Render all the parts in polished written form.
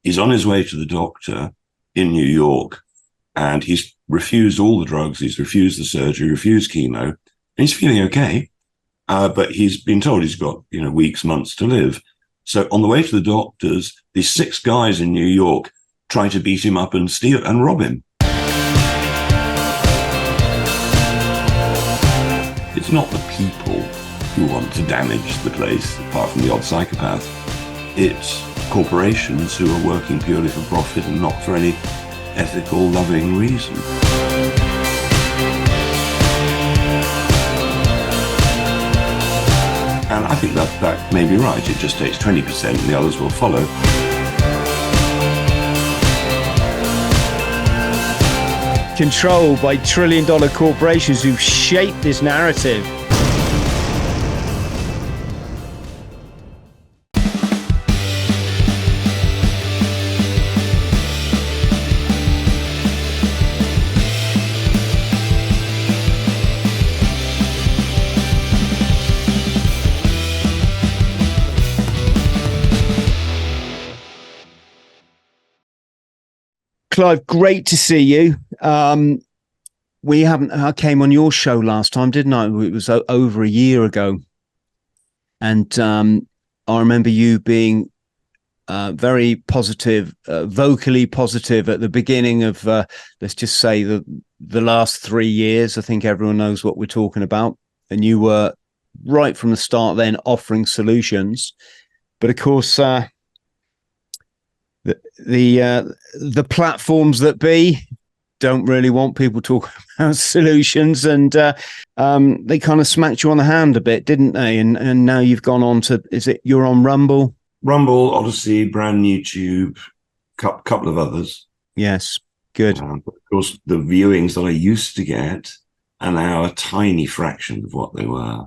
He's on his way to the doctor in New York, and he's refused all the drugs. He's refused the surgery, refused chemo. And he's feeling okay, but he's been told he's got, weeks, months to live. So on the way to the doctors, these 6 guys in New York try to beat him up and steal and rob him. It's not the people who want to damage the place, apart from the odd psychopath. It's corporations who are working purely for profit and not for any ethical, loving reason. And I think that may be right. It just takes 20% and the others will follow. Controlled by trillion-dollar corporations who've shaped this narrative. Clive, great to see you. I came on your show last time, didn't I? It was over a year ago. And I remember you being very positive, vocally positive at the beginning of, let's just say, the last 3 years. I think everyone knows what we're talking about. And you were right from the start then offering solutions. But of course, the platforms that be don't really want people talking about solutions, and they kind of smacked you on the hand a bit, didn't they? And now you've gone on to, you're on Rumble, Odyssey, Brand YouTube, couple of others. Yes, good. But of course, the viewings that I used to get are now a tiny fraction of what they were.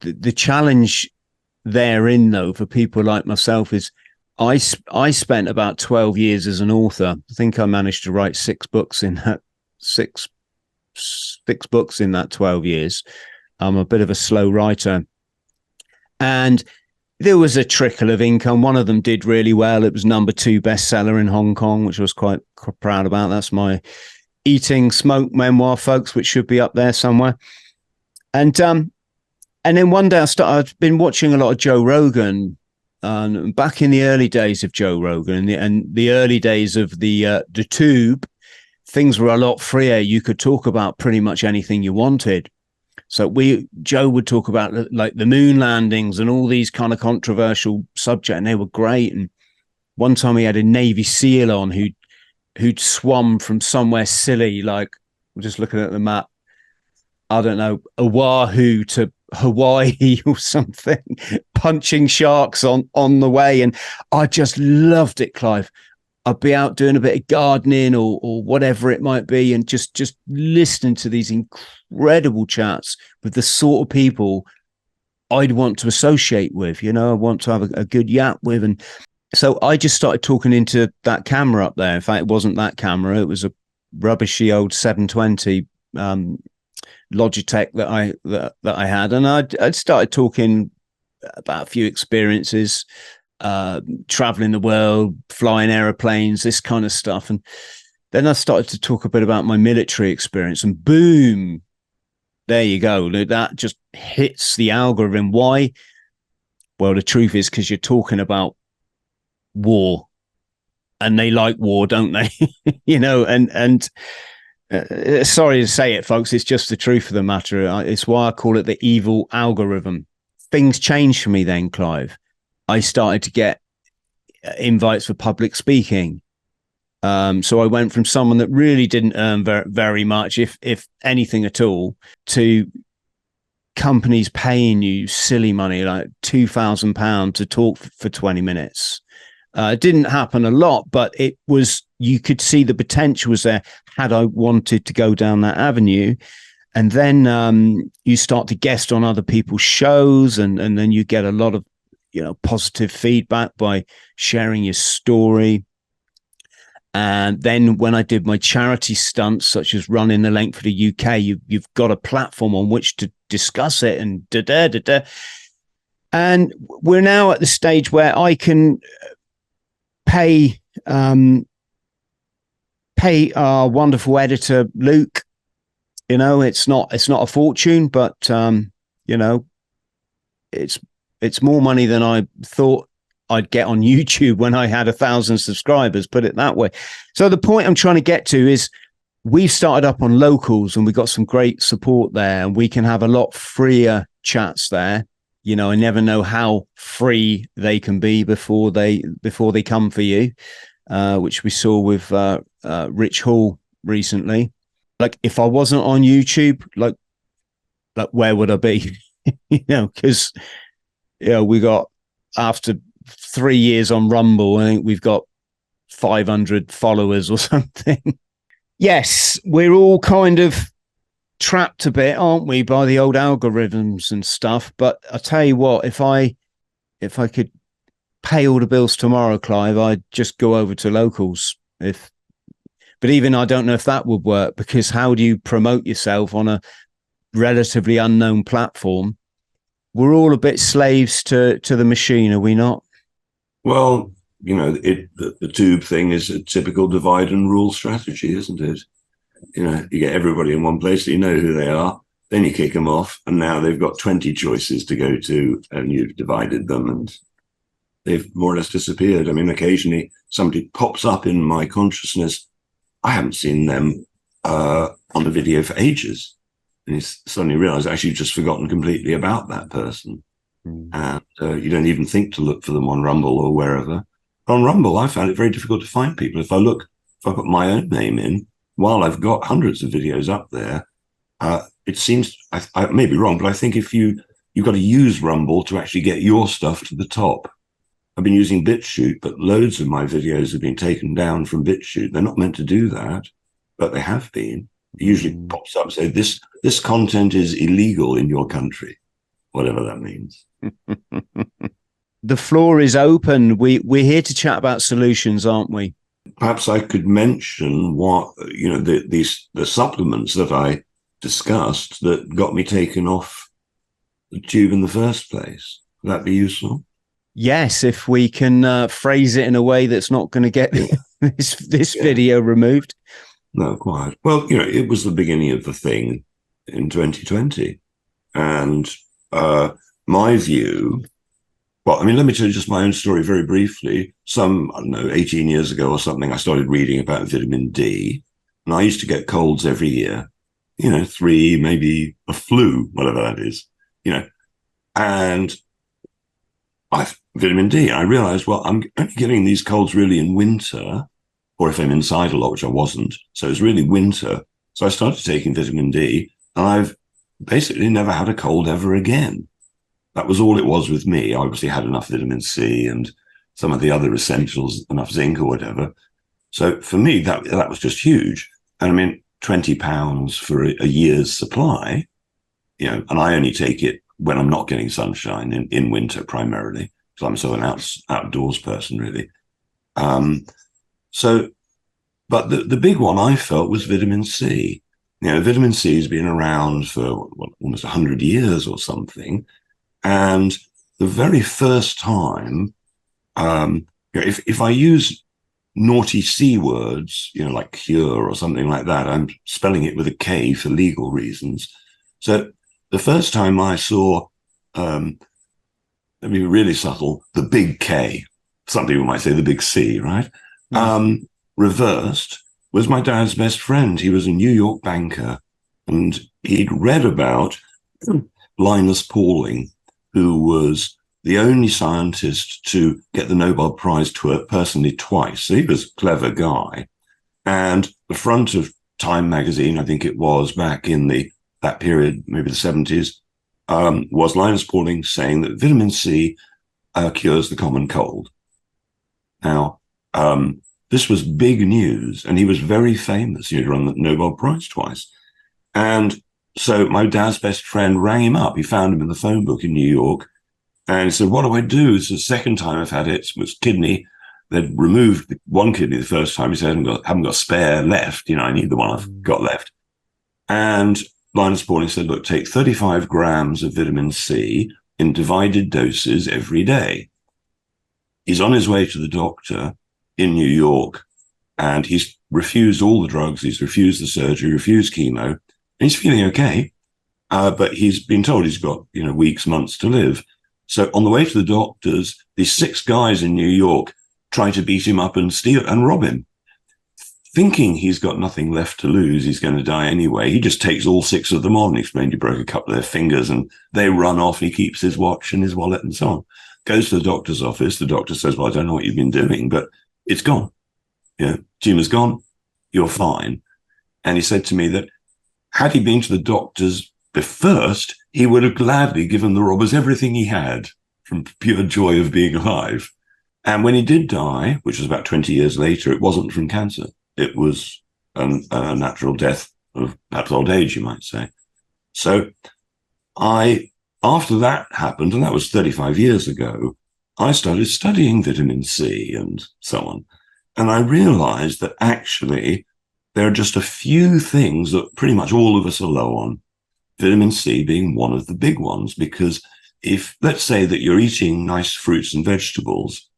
The challenge therein, though, for people like myself is, I spent about 12 years as an author. I think I managed to write 6 books in that six books in that 12 years. I'm a bit of a slow writer. And there was a trickle of income. One of them did really well. It was #2 bestseller in Hong Kong, which I was quite proud about. That's my Eating Smoke memoir, folks, which should be up there somewhere. And then one day I've been watching a lot of Joe Rogan. Back in the early days of Joe Rogan and the early days of the tube, things were a lot freer. You could talk about pretty much anything you wanted. So Joe would talk about like the moon landings and all these kind of controversial subjects, and they were great. And one time he had a Navy SEAL on who'd swum from somewhere silly, like, we're just looking at the map, I don't know, Oahu to Hawaii or something, punching sharks on the way. And I just loved it, Clive. I'd be out doing a bit of gardening or whatever it might be, and just listening to these incredible chats with the sort of people I'd want to associate with, I want to have a good yap with. And so I just started talking into that camera up there. In fact, it wasn't that camera. It was a rubbishy old 720 Logitech that I had, and I'd started talking about a few experiences, traveling the world, flying aeroplanes, this kind of stuff. And then I started to talk a bit about my military experience, and boom, there you go. That just hits the algorithm. Why? Well, the truth is because you're talking about war, and they like war, don't they? Sorry to say it, folks. It's just the truth of the matter. It's why I call it the evil algorithm. Things changed for me then, Clive. I started to get invites for public speaking. So I went from someone that really didn't earn very much, if anything at all, to companies paying you silly money, like £2,000 to talk for 20 minutes. It didn't happen a lot, but you could see the potential was there had I wanted to go down that avenue. And then you start to guest on other people's shows, and then you get a lot of positive feedback by sharing your story. And then when I did my charity stunts, such as running the length for the UK, you've got a platform on which to discuss it, and And we're now at the stage where I can pay Pay our wonderful editor, Luke. It's not a fortune, but it's more money than I thought I'd get on YouTube when I had 1,000 subscribers, put it that way. So the point I'm trying to get to is we've started up on Locals and we've got some great support there, and we can have a lot freer chats there. I never know how free they can be before they come for you, which we saw with Rich Hall recently. Like, if I wasn't on YouTube, like where would I be? Because we got, after 3 years on Rumble, I think we've got 500 followers or something. Yes, we're all kind of trapped a bit, aren't we, by the old algorithms and stuff. But I tell you what, if I could pay all the bills tomorrow, Clive, I'd just go over to Locals. But even I don't know if that would work, because how do you promote yourself on a relatively unknown platform? We're all a bit slaves to the machine, are we not? Well, the tube thing is a typical divide and rule strategy, isn't it? You get everybody in one place, so you know who they are, then you kick them off, and now they've got 20 choices to go to, and you've divided them, and they've more or less disappeared. I mean, occasionally somebody pops up in my consciousness. I haven't seen them on the video for ages. And you suddenly realize actually you've just forgotten completely about that person. And you don't even think to look for them on Rumble or wherever. On Rumble, I found it very difficult to find people. If I put my own name in, while I've got hundreds of videos up there, it seems, I may be wrong, but I think you've got to use Rumble to actually get your stuff to the top. I've been using BitChute, but loads of my videos have been taken down from BitChute. They're not meant to do that, but they have been. It usually pops up, say, this content is illegal in your country, whatever that means. The floor is open. We're here to chat about solutions, aren't we? Perhaps I could mention what, the supplements that I discussed that got me taken off the tube in the first place. Would that be useful? Yes, if we can phrase it in a way that's not going to get this video removed. No, quite. Well, it was the beginning of the thing in 2020. And my view, well, I mean, let me tell you just my own story very briefly. I don't know, 18 years ago or something, I started reading about vitamin D. And I used to get colds every year, 3, maybe a flu, whatever that is, and vitamin D. I realized, well, I'm only getting these colds really in winter, or if I'm inside a lot, which I wasn't. So it's really winter. So I started taking vitamin D, and I've basically never had a cold ever again. That was all it was with me. I obviously had enough vitamin C and some of the other essentials, enough zinc or whatever. So for me, that was just huge. And I mean, £20 for a year's supply, and I only take it when I'm not getting sunshine in winter primarily, because I'm so an outdoors person, really. But the big one I felt was vitamin C. Vitamin C has been around for almost 100 years or something. And the very first time, if I use naughty C words, like cure or something like that, I'm spelling it with a K for legal reasons. So the first time I saw, let me be really subtle, the big K, some people might say the big C, right? Reversed, was my dad's best friend. He was a New York banker, and he'd read about Linus Pauling, who was the only scientist to get the Nobel Prize personally twice. So he was a clever guy. And the front of Time magazine, I think it was back in that period, maybe the 70s, was Linus Pauling saying that vitamin C cures the common cold. Now, this was big news, and he was very famous. He'd won the Nobel Prize twice. And so my dad's best friend rang him up. He found him in the phone book in New York, and he said, what do I do? It's the second time I've had it. It was kidney. They'd removed one kidney the first time. He said, I haven't got spare left. I need the one I've got left. And Linus Pauling said, look, take 35 grams of vitamin C in divided doses every day. He's on his way to the doctor. in New York, and he's refused all the drugs. He's refused the surgery, refused chemo, and he's feeling okay. But he's been told he's got, weeks, months to live. So on the way to the doctors, these 6 guys in New York try to beat him up and steal and rob him. Thinking he's got nothing left to lose, he's going to die anyway. He just takes all 6 of them on. He explained he broke a couple of their fingers and they run off. He keeps his watch and his wallet and so on. Goes to the doctor's office. The doctor says, well, I don't know what you've been doing, but it's gone. Tumor's gone. You're fine. And he said to me that had he been to the doctor's first, he would have gladly given the robbers everything he had from pure joy of being alive. And when he did die, which was about 20 years later, it wasn't from cancer. It was a natural death of perhaps old age, you might say. So after that happened, and that was 35 years ago, I started studying vitamin C and so on. And I realized that actually there are just a few things that pretty much all of us are low on. Vitamin C being one of the big ones, because if, let's say that you're eating nice fruits and vegetables,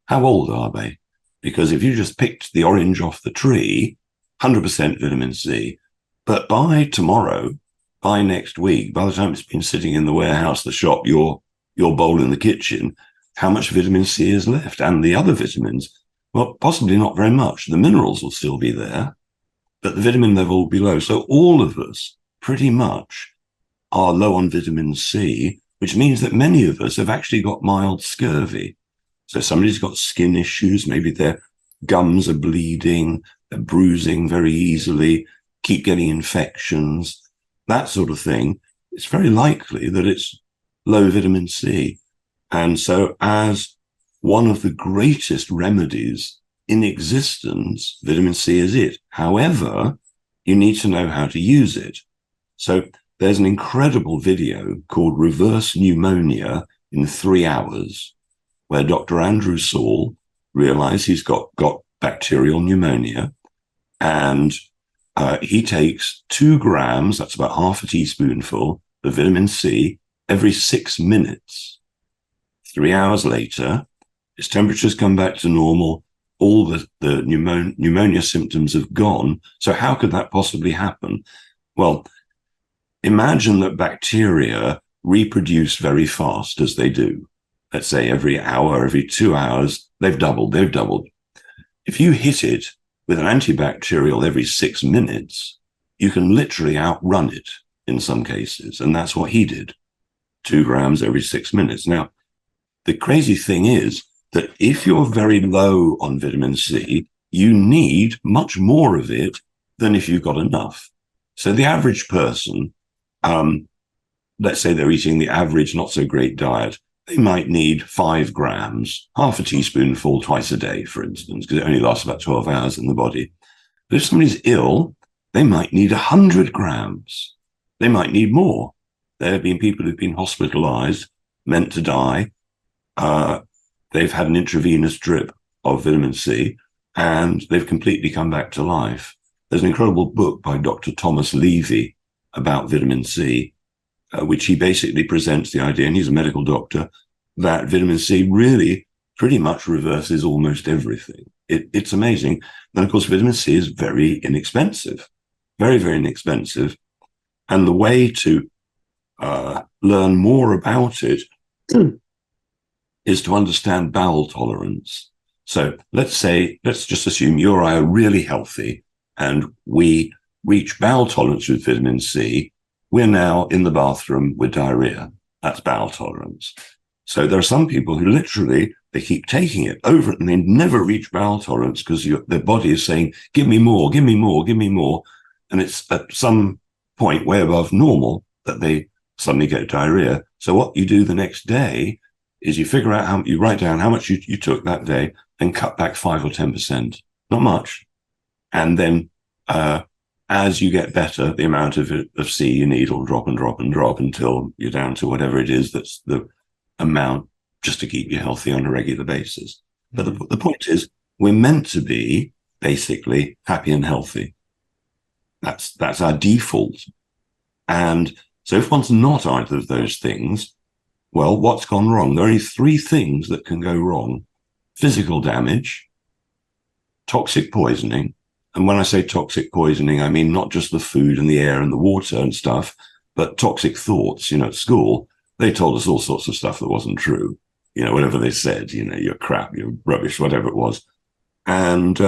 how old are they? Because if you just picked the orange off the tree, 100% vitamin C, but by tomorrow, by next week, by the time it's been sitting in the warehouse, the shop, your bowl in the kitchen, how much vitamin C is left? And the other vitamins, well, possibly not very much. The minerals will still be there, but the vitamin level will be low. So all of us pretty much are low on vitamin C, which means that many of us have actually got mild scurvy. So somebody's got skin issues, maybe their gums are bleeding, they're bruising very easily, keep getting infections, that sort of thing. It's very likely that it's low vitamin C. And so as one of the greatest remedies in existence, vitamin C is it. However, you need to know how to use it. So there's an incredible video called Reverse Pneumonia in 3 hours, where Dr. Andrew Saul realized he's got bacterial pneumonia, and he takes 2 grams, that's about half a teaspoonful, of vitamin C every 6 minutes. 3 hours later, his temperature's come back to normal, all the pneumonia symptoms have gone. So how could that possibly happen? Well, imagine that bacteria reproduce very fast as they do. Let's say every hour, every 2 hours, they've doubled. If you hit it with an antibacterial every 6 minutes, you can literally outrun it in some cases. And that's what he did, 2 grams every 6 minutes. Now, the crazy thing is that if you're very low on vitamin C, you need much more of it than if you've got enough. So the average person, let's say they're eating the average not so great diet, they might need 5 grams, half a teaspoonful twice a day, for instance, because it only lasts about 12 hours in the body. But if somebody's ill, they might need 100 grams. They might need more. There have been people who've been hospitalized, meant to die. They've had an intravenous drip of vitamin C, and they've completely come back to life. There's an incredible book by Dr. Thomas Levy about vitamin C, which he basically presents the idea, and he's a medical doctor, that vitamin C really pretty much reverses almost everything. It's amazing. And of course, vitamin C is very inexpensive, very, very inexpensive. And the way to learn more about it is to understand bowel tolerance. So let's just assume you or I are really healthy and we reach bowel tolerance with vitamin C. We're now in the bathroom with diarrhea. That's bowel tolerance. So there are some people who literally, they keep taking it over and they never reach bowel tolerance because their body is saying, give me more, give me more, give me more. And it's at some point way above normal that they suddenly get diarrhea. So what you do the next day is you figure out you write down how much you took that day and cut back 5 or 10%, not much. And then, as you get better, the amount of C you need will drop and drop and drop until you're down to whatever it is that's the amount just to keep you healthy on a regular basis. But the point is, we're meant to be basically happy and healthy. That's our default. And so if one's not either of those things, well, what's gone wrong? There are only 3 things that can go wrong: physical damage, toxic poisoning. And when I say toxic poisoning, I mean not just the food and the air and the water and stuff, but toxic thoughts. At school, they told us all sorts of stuff that wasn't true. Whatever they said, you're crap, you're rubbish, whatever it was. And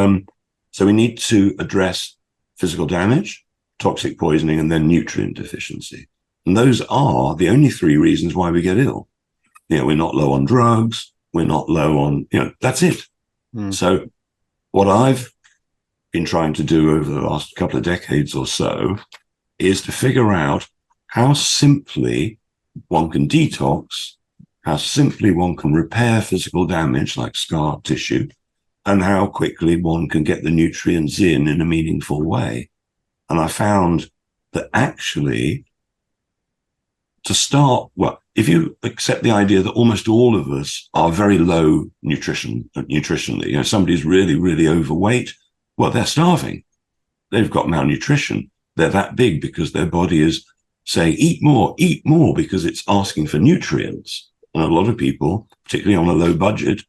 so we need to address physical damage, toxic poisoning, and then nutrient deficiency. And those are the only three reasons why we get ill. We're not low on drugs. We're not low on, that's it. So what I've been trying to do over the last couple of decades or so is to figure out how simply one can detox, how simply one can repair physical damage like scar tissue, and how quickly one can get the nutrients in a meaningful way. And I found that actually, to start, well, if you accept the idea that almost all of us are very low nutritionally, somebody's really, really overweight, well, they're starving. They've got malnutrition. They're that big because their body is saying, eat more, because it's asking for nutrients. And a lot of people, particularly on a low budget,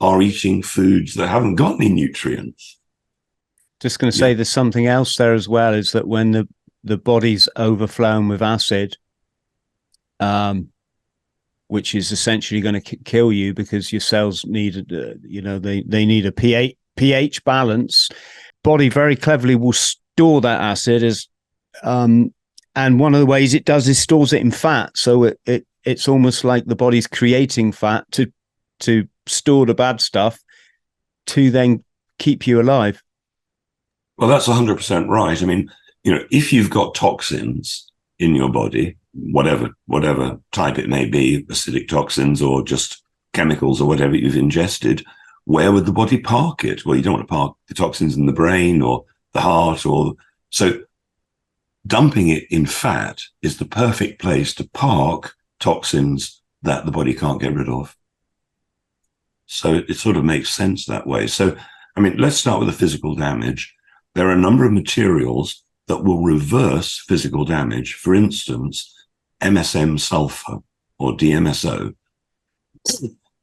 are eating foods that haven't got any nutrients. Just going to say there's something else there as well, is that when the body's overflowing with acid, which is essentially going to kill you because your cells need, they need a pH balance. Body very cleverly will store that acid as, and one of the ways it does is stores it in fat. So it's almost like the body's creating fat to store the bad stuff to then keep you alive. Well, that's 100% right. I mean, if you've got toxins in your body, whatever type it may be, acidic toxins or just chemicals or whatever you've ingested, where would the body park it? Well, you don't want to park the toxins in the brain or the heart, so dumping it in fat is the perfect place to park toxins that the body can't get rid of. So it sort of makes sense that way. So, I mean, let's start with the physical damage. There are a number of materials that will reverse physical damage. For instance, MSM sulfur or DMSO.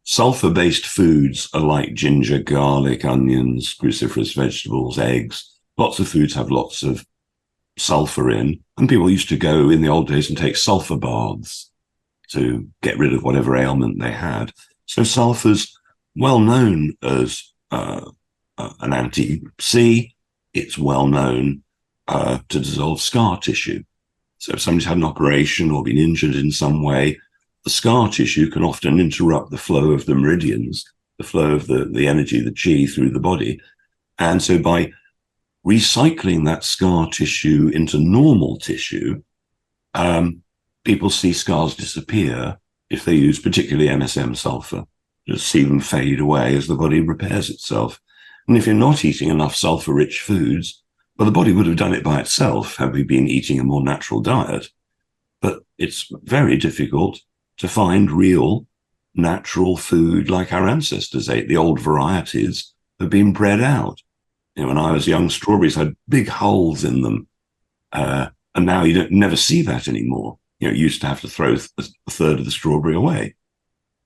Sulfur-based foods are like ginger, garlic, onions, cruciferous vegetables, eggs. Lots of foods have lots of sulfur in, and people used to go in the old days and take sulfur baths to get rid of whatever ailment they had. So sulfur's well known as an anti-C. It's well known to dissolve scar tissue. So if somebody's had an operation or been injured in some way, the scar tissue can often interrupt the flow of the meridians, the flow of the energy, the chi through the body. And so by recycling that scar tissue into normal tissue, people see scars disappear if they use particularly MSM sulfur. Just see them fade away as the body repairs itself. And if you're not eating enough sulfur-rich foods, well, the body would have done it by itself had we been eating a more natural diet. But it's very difficult to find real natural food like our ancestors ate. The old varieties have been bred out. When I was young, strawberries had big holes in them. And now you never see that anymore. You used to have to throw a third of the strawberry away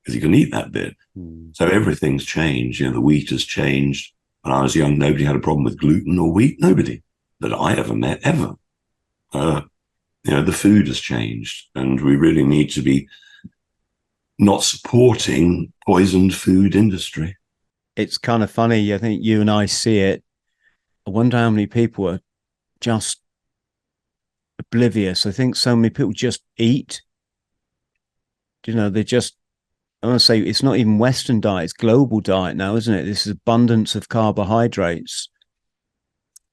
because you can eat that bit. So everything's changed. The wheat has changed. When I was young, nobody had a problem with gluten or wheat. Nobody that I ever met, ever. The food has changed, and we really need to be not supporting poisoned food industry. It's kind of funny. I think you and I see it. I wonder how many people are just oblivious. I think so many people just eat. They just, I want to say it's not even Western diet, it's global diet now, isn't it? This is abundance of carbohydrates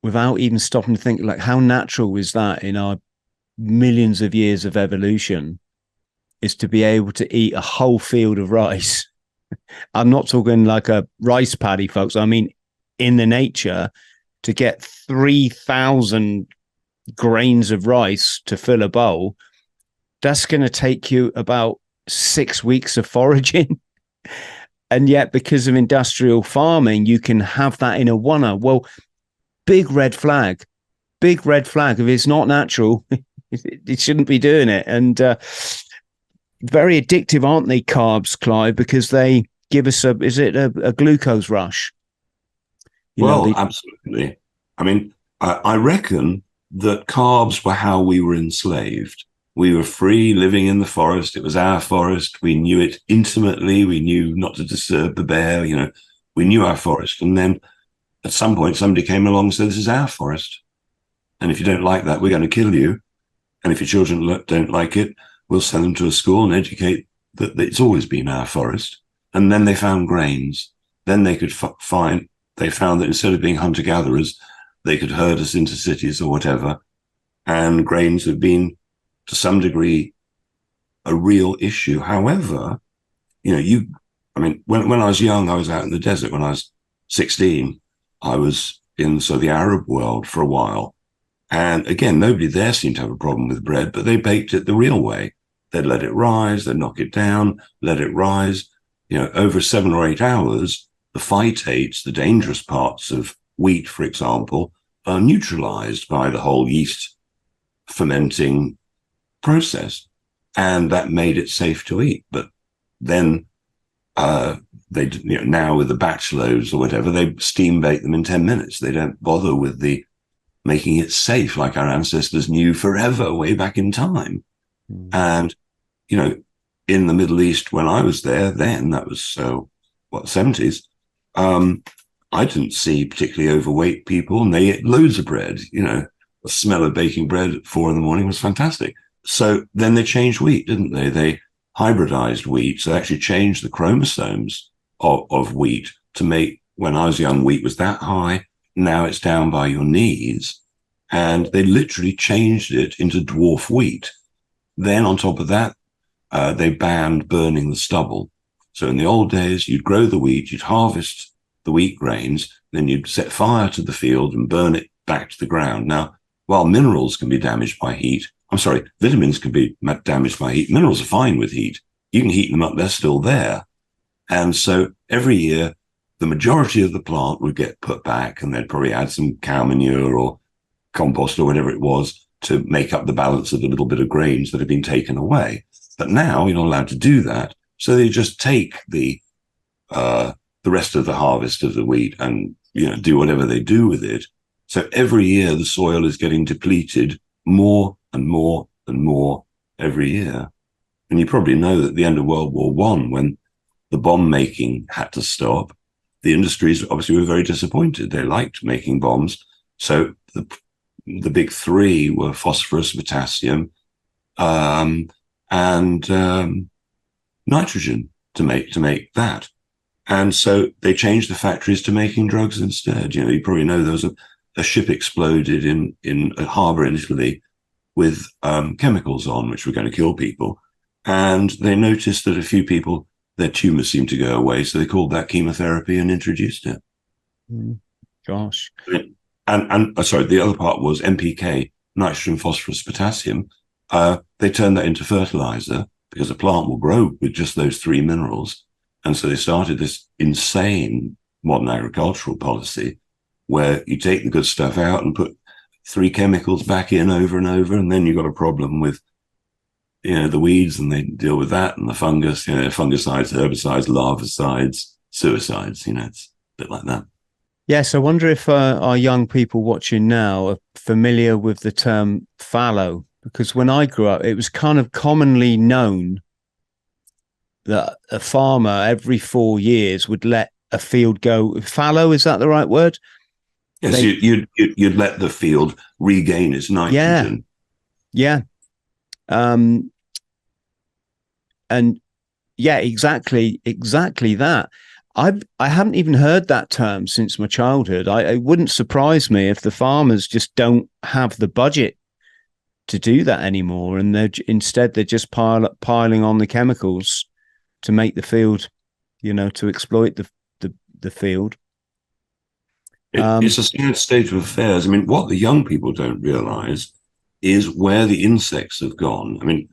without even stopping to think, like, how natural is that in our millions of years of evolution, is to be able to eat a whole field of rice. I'm not talking like a rice paddy, folks. I mean, in the nature, to get 3,000 grains of rice to fill a bowl, that's going to take you about 6 weeks of foraging. And yet, because of industrial farming, you can have that in a one-hour. Well, big red flag. If it's not natural, it shouldn't be doing it. And very addictive, aren't they, carbs, Clive? Because they give us a glucose rush. Well, absolutely. I mean, I reckon that carbs were how we were enslaved. We were free living in the forest. It was our forest. We knew it intimately. We knew not to disturb the bear. We knew our forest. And then at some point, somebody came along and said, this is our forest. And if you don't like that, we're going to kill you. And if your children don't like it, we'll send them to a school and educate that it's always been our forest. And then they found grains. Then they could they found that instead of being hunter-gatherers, they could herd us into cities or whatever. And grains have been, to some degree, a real issue. However, when I was young, I was out in the desert. When I was 16, I was in the Arab world for a while. And again, nobody there seemed to have a problem with bread, but they baked it the real way. They'd let it rise, they'd knock it down, let it rise. Over 7 or 8 hours, the phytates, the dangerous parts of wheat, for example, are neutralized by the whole yeast fermenting process. And that made it safe to eat. But then now with the batch loads or whatever, they steam bake them in 10 minutes. They don't bother with the making it safe like our ancestors knew forever, way back in time. And, in the Middle East, when I was there, then that was, 70s, I didn't see particularly overweight people, and they ate loads of bread. The smell of baking bread at 4 a.m. was fantastic. So then they changed wheat, didn't they? They hybridized wheat. So they actually changed the chromosomes of wheat to make, when I was young, wheat was that high. Now it's down by your knees. And they literally changed it into dwarf wheat. Then on top of that, they banned burning the stubble. So in the old days, you'd grow the wheat, you'd harvest the wheat grains, then you'd set fire to the field and burn it back to the ground. Now, while minerals can be damaged by heat, vitamins can be damaged by heat. Minerals are fine with heat. You can heat them up, they're still there. And so every year, the majority of the plant would get put back, and they'd probably add some cow manure or compost or whatever it was to make up the balance of the little bit of grains that had been taken away. But now you're not allowed to do that. So they just take the rest of the harvest of the wheat and, do whatever they do with it. So every year the soil is getting depleted more and more and more every year. And you probably know that at the end of World War I, when the bomb making had to stop, the industries obviously were very disappointed. They liked making bombs. So the big 3 were phosphorus, potassium, and nitrogen to make that. And so they changed the factories to making drugs instead. You probably know there was a ship exploded in a harbor in Italy with chemicals on, which were going to kill people. And they noticed that a few people, their tumors seemed to go away. So they called that chemotherapy and introduced it. Gosh. And the other part was NPK, nitrogen, phosphorus, potassium. They turned that into fertilizer because a plant will grow with just those 3 minerals. And so they started this insane modern agricultural policy where you take the good stuff out and put 3 chemicals back in over and over. And then you've got a problem with, the weeds, and they deal with that, and the fungus, fungicides, herbicides, larvicides, suicides, it's a bit like that. Yes, I wonder if our young people watching now are familiar with the term fallow, because when I grew up, it was kind of commonly known that a farmer every 4 years would let a field go fallow. Is that the right word? Yes, you'd let the field regain its nitrogen. Yeah. And yeah, exactly that. I haven't even heard that term since my childhood. It wouldn't surprise me if the farmers just don't have the budget to do that anymore, and they're just piling on the chemicals to make the field, to exploit the field. It's a sad state of affairs. I mean, what the young people don't realize is where the insects have gone. I mean,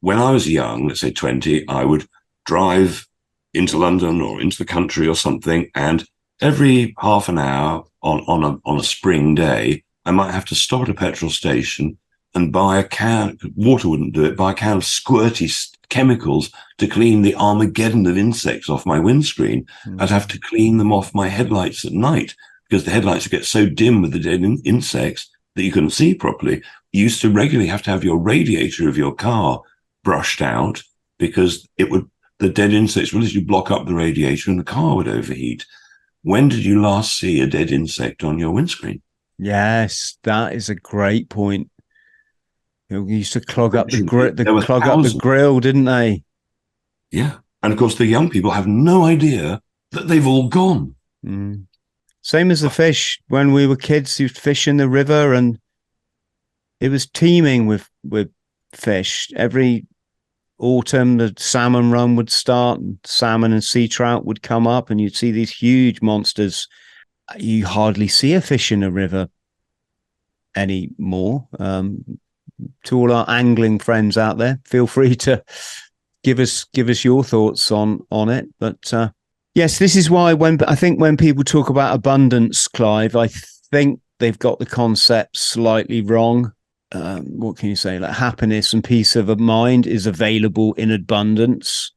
when I was young, let's say 20, I would drive into London or into the country or something, and every half an hour on a spring day, I might have to stop at a petrol station and buy a can. Water wouldn't do it. Buy a can of squirty chemicals to clean the Armageddon of insects off my windscreen. I'd have to clean them off my headlights at night because the headlights would get so dim with the dead insects that you couldn't see properly. You used to regularly have to have your radiator of your car brushed out because the dead insects would literally block up the radiator and the car would overheat. When did you last see a dead insect on your windscreen? Yes, that is a great point. You used to clog up the Thousands. grill, didn't they? Yeah. And of course, the young people have no idea that they've all gone. Mm. Same as the fish. When we were kids, you'd fish in the river and it was teeming with fish. Every autumn, the salmon run would start, and salmon and sea trout would come up, and you'd see these huge monsters. You hardly see a fish in a river anymore. To all our angling friends out there, feel free to give us your thoughts on it. But yes, this is why when people talk about abundance, Clive, I think they've got the concept slightly wrong. What can you say? Like happiness and peace of mind is available in abundance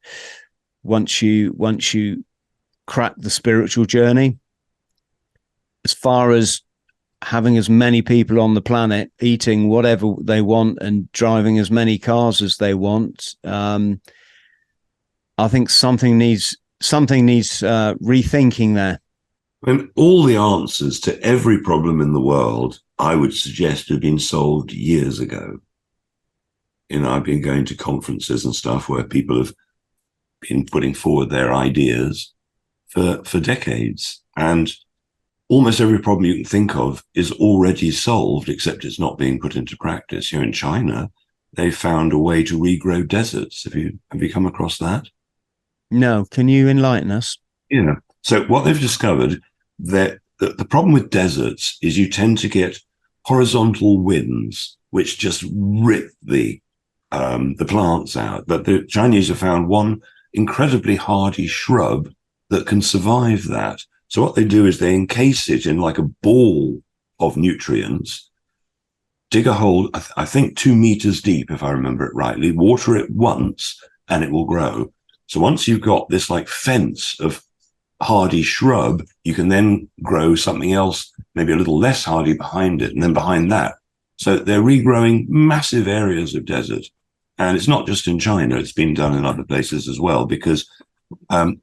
once you crack the spiritual journey. As far as having as many people on the planet eating whatever they want and driving as many cars as they want, I think something needs rethinking there. When all the answers to every problem in the world, I would suggest, have been solved years ago. I've been going to conferences and stuff where people have been putting forward their ideas for decades, and almost every problem you can think of is already solved, except it's not being put into practice. In China, they found a way to regrow deserts. Have you come across that? No. Can you enlighten us? Yeah. So what they've discovered, that the problem with deserts is you tend to get horizontal winds, which just rip the plants out. But the Chinese have found one incredibly hardy shrub that can survive that. So what they do is they encase it in like a ball of nutrients, dig a hole, I think 2 meters deep, if I remember it rightly, water it once, and it will grow. So once you've got this like fence of hardy shrub, you can then grow something else, maybe a little less hardy behind it, and then behind that. So they're regrowing massive areas of desert. And it's not just in China, it's been done in other places as well, because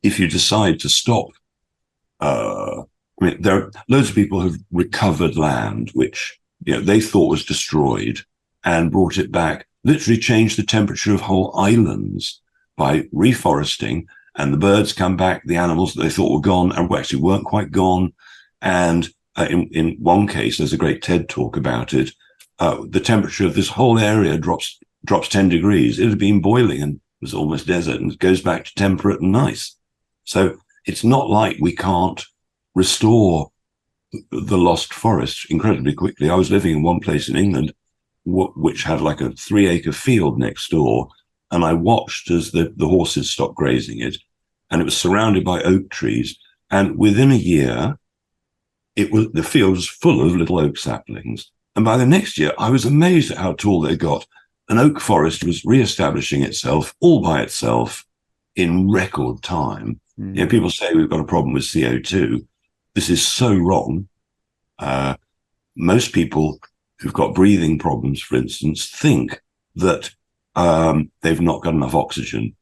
if you decide to stop, there are loads of people who've recovered land, which they thought was destroyed, and brought it back, literally changed the temperature of whole islands by reforesting, and the birds come back, the animals that they thought were gone and actually weren't quite gone. And in one case, there's a great TED talk about it, the temperature of this whole area drops 10 degrees. It had been boiling and was almost desert, and it goes back to temperate and nice. So it's not like we can't restore the lost forest incredibly quickly. I was living in one place in England, which had like a 3-acre field next door, and I watched as the horses stopped grazing it, and it was surrounded by oak trees. And within a year, the field was full of little oak saplings. And by the next year, I was amazed at how tall they got. An oak forest was reestablishing itself all by itself in record time. Mm. People say we've got a problem with CO2. This is so wrong. Most people who've got breathing problems, for instance, think that they've not got enough oxygen.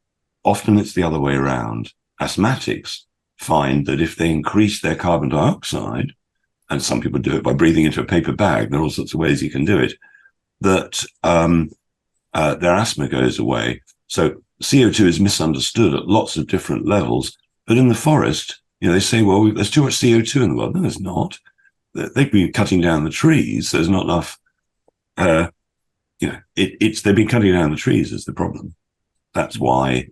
Often it's the other way around. Asthmatics find that if they increase their carbon dioxide, and some people do it by breathing into a paper bag, there are all sorts of ways you can do it, that their asthma goes away. So CO2 is misunderstood at lots of different levels. But in the forest, they say, well, there's too much CO2 in the world. No, there's not. They've been cutting down the trees. There's not enough. They've been cutting down the trees is the problem. That's why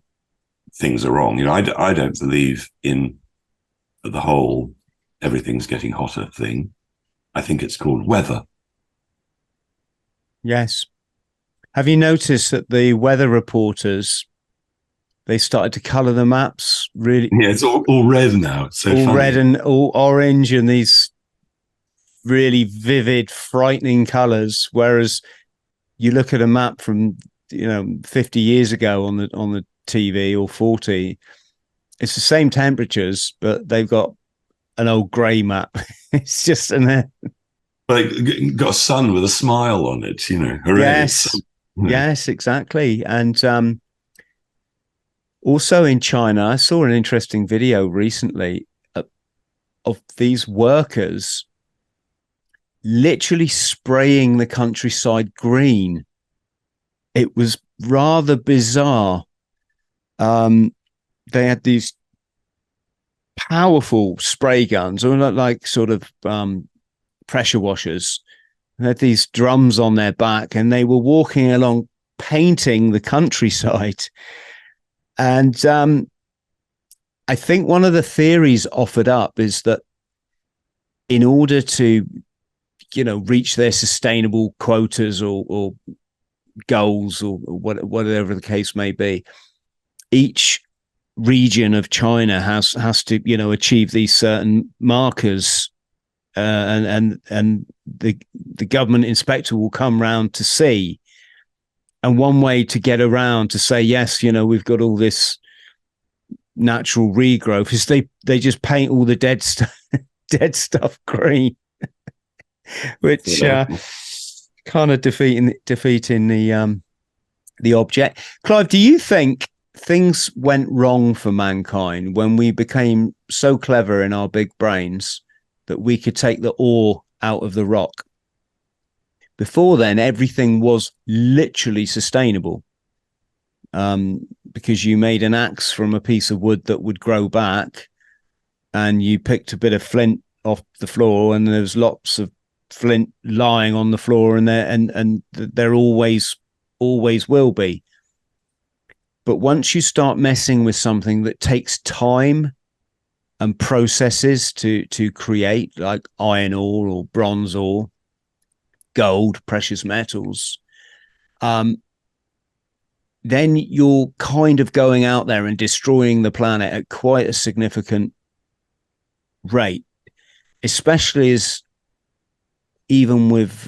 things are wrong. I don't believe in the whole everything's getting hotter thing. I think it's called weather. Yes. Have you noticed that the weather reporters, they started to colour the maps really? Yeah, it's all red now. It's so all funny. Red and all orange and these really vivid, frightening colours. Whereas you look at a map from 50 years ago on the TV or 40, it's the same temperatures, but they've got an old grey map. It's just Like, got a sun with a smile on it, hooray. yes, yes, exactly. And also in China, I saw an interesting video recently of these workers literally spraying the countryside green. It was rather bizarre. They had these powerful spray guns, or like sort of pressure washers. They had these drums on their back, and they were walking along painting the countryside. And I think one of the theories offered up is that in order to, reach their sustainable quotas or goals or whatever the case may be, each region of China has to, achieve these certain markers, and the government inspector will come round to see. And one way to get around to say, yes, we've got all this natural regrowth is they just paint all the dead stuff green, which kind of defeating the object. Clive, do you think things went wrong for mankind when we became so clever in our big brains that we could take the ore out of the rock? Before then, everything was literally sustainable, because you made an axe from a piece of wood that would grow back, and you picked a bit of flint off the floor, and there's lots of flint lying on the floor, and there always will be. But once you start messing with something that takes time and processes to create, like iron ore or bronze ore, gold, precious metals, then you're kind of going out there and destroying the planet at quite a significant rate, especially as even with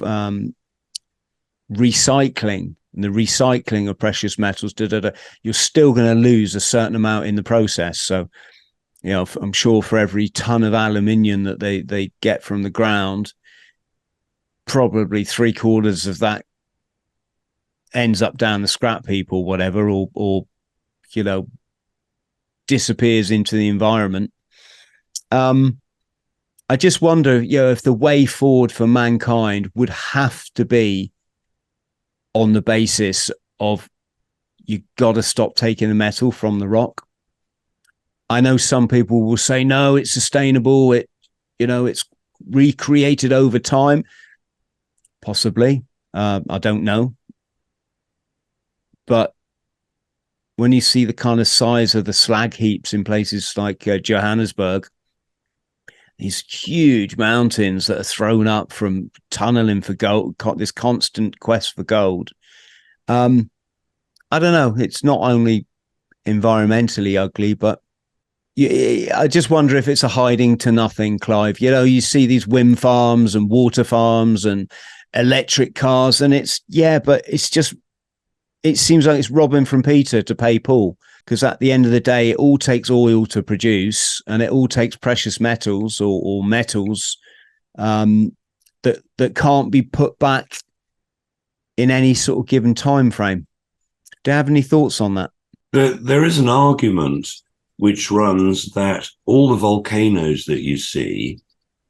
recycling and the recycling of precious metals, you're still going to lose a certain amount in the process. So, I'm sure for every ton of aluminium that they get from the ground, probably 3/4 of that ends up down the scrap heap or whatever, or disappears into the environment. I just wonder, if the way forward for mankind would have to be on the basis of you got to stop taking the metal from the rock. I know some people will say, no, it's sustainable. It's recreated over time. Possibly. I don't know. But when you see the kind of size of the slag heaps in places like Johannesburg, these huge mountains that are thrown up from tunneling for gold, this constant quest for gold. I don't know. It's not only environmentally ugly, but I just wonder if it's a hiding to nothing, Clive. You see these wind farms and water farms and electric cars, and but it's just, it seems like it's robbing from Peter to pay Paul, because at the end of the day, it all takes oil to produce, and it all takes precious metals or metals that can't be put back in any sort of given time frame. Do you have any thoughts on that? There is an argument which runs that all the volcanoes that you see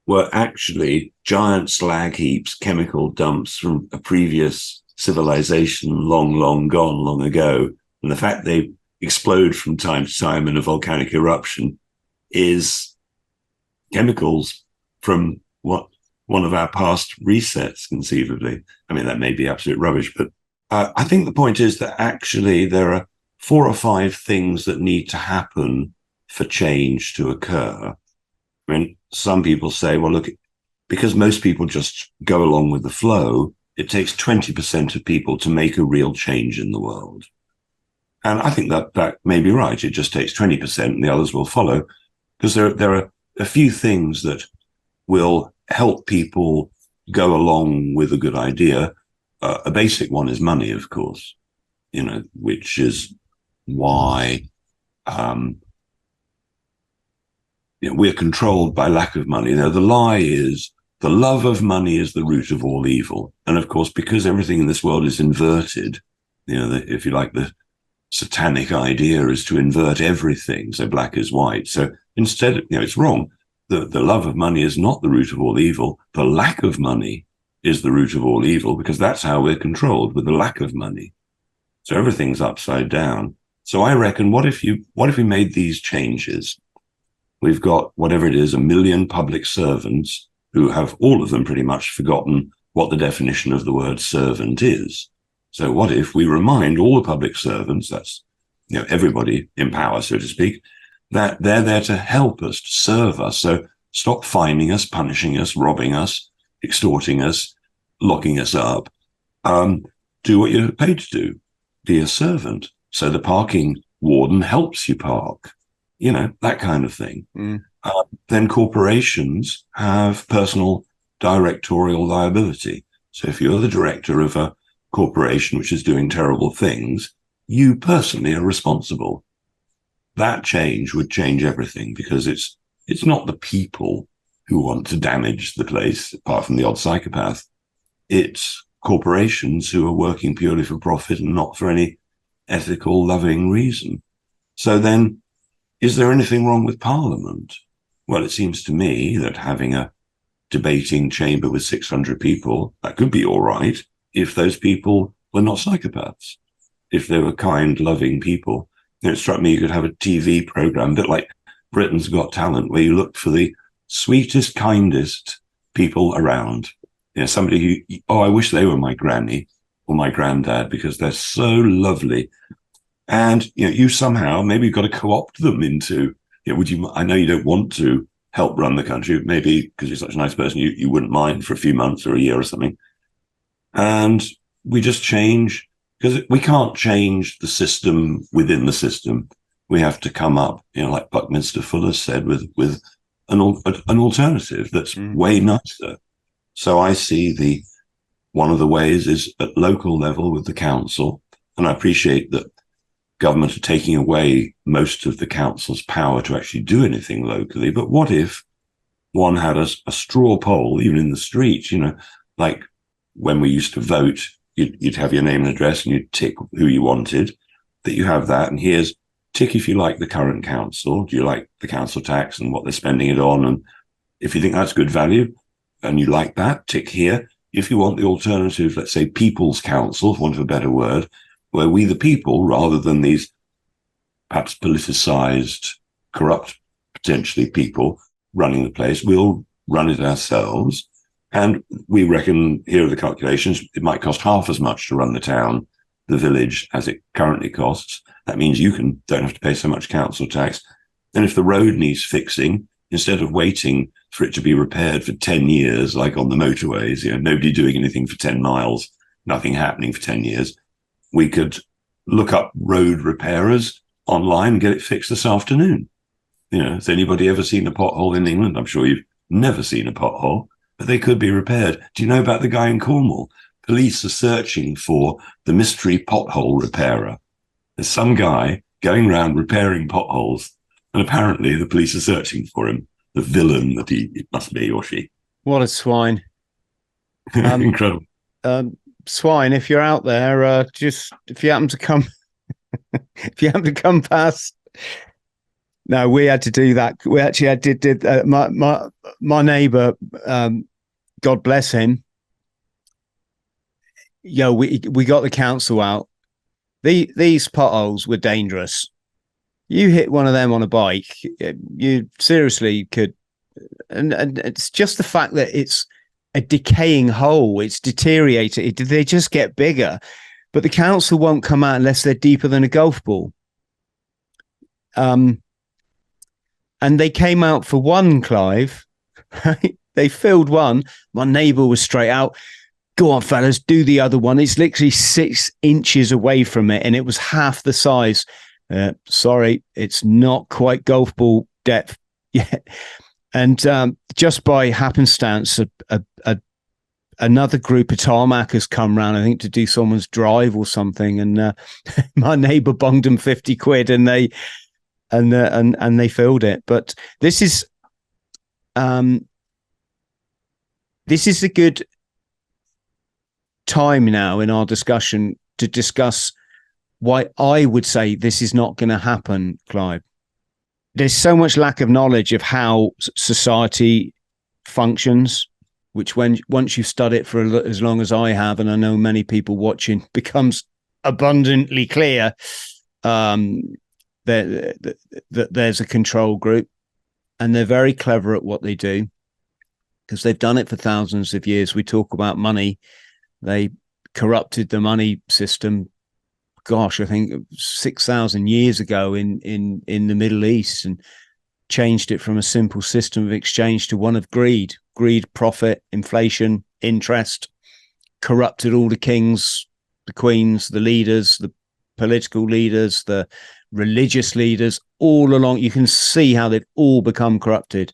were actually giant slag heaps, chemical dumps from a previous civilization long, long gone, long ago. And the fact they explode from time to time in a volcanic eruption is chemicals from one of our past resets, conceivably. I mean, that may be absolute rubbish, but I think the point is that actually there are 4 or 5 things that need to happen for change to occur. I mean, some people say, well, look, because most people just go along with the flow, it takes 20% of people to make a real change in the world. And I think that may be right. It just takes 20% and the others will follow, because there are a few things that will help people go along with a good idea. A basic one is money, of course, which is why we're controlled by lack of money. The lie is the love of money is the root of all evil. And of course, because everything in this world is inverted, if you like, the satanic idea is to invert everything. So black is white. So instead, it's wrong. The love of money is not the root of all evil. The lack of money is the root of all evil, because that's how we're controlled, with the lack of money. So everything's upside down. So I reckon, what if we made these changes? We've got, whatever it is, 1 million public servants who have all of them pretty much forgotten what the definition of the word servant is. So what if we remind all the public servants, that's everybody in power, so to speak, that they're there to help us, to serve us. So stop fining us, punishing us, robbing us, extorting us, locking us up. Do what you're paid to do. Be a servant. So the parking warden helps you park, that kind of thing. Then corporations have personal directorial liability. So if you're the director of a corporation which is doing terrible things, you personally are responsible. That change would change everything, because it's not the people who want to damage the place, apart from the odd psychopath. It's corporations who are working purely for profit and not for any ethical, loving reason. So then, is there anything wrong with Parliament? Well, it seems to me that having a debating chamber with 600 people, that could be all right if those people were not psychopaths, if they were kind, loving people. It struck me you could have a TV program, a bit like Britain's Got Talent, where you looked for the sweetest, kindest people around. Somebody who, I wish they were my granny or my granddad, because they're so lovely. And, you somehow, maybe you've got to co-opt them into, I know you don't want to help run the country, maybe because you're such a nice person, you wouldn't mind for a few months or a year or something. And we just change, because we can't change the system within the system. We have to come up, like Buckminster Fuller said, with an alternative that's way nicer. So I see one of the ways is at local level with the council. And I appreciate that government are taking away most of the council's power to actually do anything locally. But what if one had a straw poll, even in the streets, like when we used to vote, you'd have your name and address and you'd tick who you wanted, that you have that. And here's tick if you like the current council. Do you like the council tax and what they're spending it on? And if you think that's good value and you like that, tick here. If you want the alternative, let's say People's Council, for want of a better word, where we the people, rather than these perhaps politicized, corrupt, potentially people running the place, we'll run it ourselves. And we reckon, here are the calculations, it might cost half as much to run the town, the village, as it currently costs. That means you don't have to pay so much council tax. And if the road needs fixing, instead of waiting for it to be repaired for 10 years, like on the motorways, nobody doing anything for 10 miles, nothing happening for 10 years, we could look up road repairers online and get it fixed this afternoon. Has anybody ever seen a pothole in England? I'm sure you've never seen a pothole, but they could be repaired. Do you know about the guy in Cornwall? Police are searching for the mystery pothole repairer. There's some guy going around repairing potholes, and apparently the police are searching for him, the villain that he must be, or she. What a swine. Incredible. Swine, if you're out there, just if you happen to come past. No, we had to do that. We actually did my neighbor, God bless him. We got the council out. These potholes were dangerous. You hit one of them on a bike, you seriously could. And it's just the fact that it's a decaying hole. It's deteriorated. They just get bigger. But the council won't come out unless they're deeper than a golf ball. And they came out for one, Clive. They filled one. My neighbour was straight out. Go on, fellas, do the other one. It's literally 6 inches away from it, and it was half the size. Sorry, it's not quite golf ball depth yet. And just by happenstance, another group of tarmackers come round, I think, to do someone's drive or something. And my neighbour bonged them 50 quid, and they filled it. But this is this is a good time now in our discussion to discuss why I would say this is not going to happen, Clive. There's so much lack of knowledge of how society functions, which once you've studied it for as long as I have, and I know many people watching, becomes abundantly clear that there's a control group, and they're very clever at what they do because they've done it for thousands of years. We talk about money. They corrupted the money system, gosh, I think 6,000 years ago in the Middle East, and changed it from a simple system of exchange to one of greed, profit, inflation, interest, corrupted all the kings, the queens, the leaders, the political leaders, the religious leaders, all along. You can see how they've all become corrupted.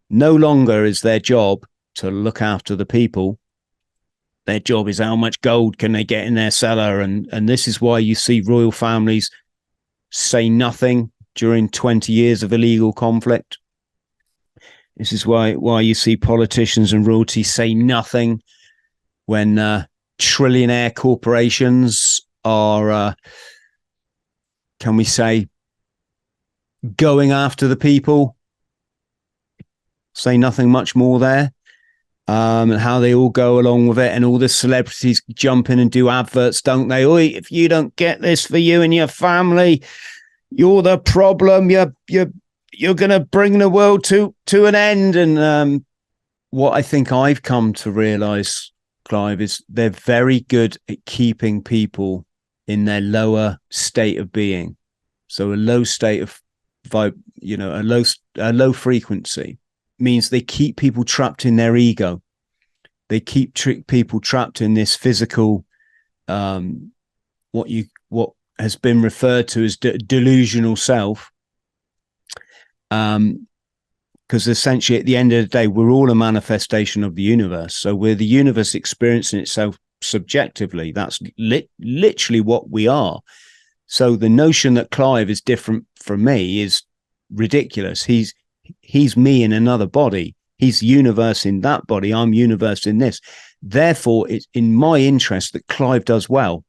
No longer is their job to look after the people. Their job is how much gold can they get in their cellar. And this is why you see royal families say nothing during 20 years of illegal conflict. This is why you see politicians and royalty say nothing when trillionaire corporations are, can we say, going after the people. Say nothing much more there. And how they all go along with it, and all the celebrities jump in and do adverts, don't they? Oi, if you don't get this for you and your family, you're the problem. You're going to bring the world to an end. And what I think I've come to realize, Clive, is they're very good at keeping people in their lower state of being. So a low state of vibe, a low frequency means they keep people trapped in their ego. They keep people trapped in this physical, what has been referred to as delusional self. Because essentially at the end of the day, we're all a manifestation of the universe. So we're the universe experiencing itself subjectively. That's literally what we are. So the notion that Clive is different from me is ridiculous. He's me in another body. He's universe in that body. I'm universe in this. Therefore, it's in my interest that Clive does well,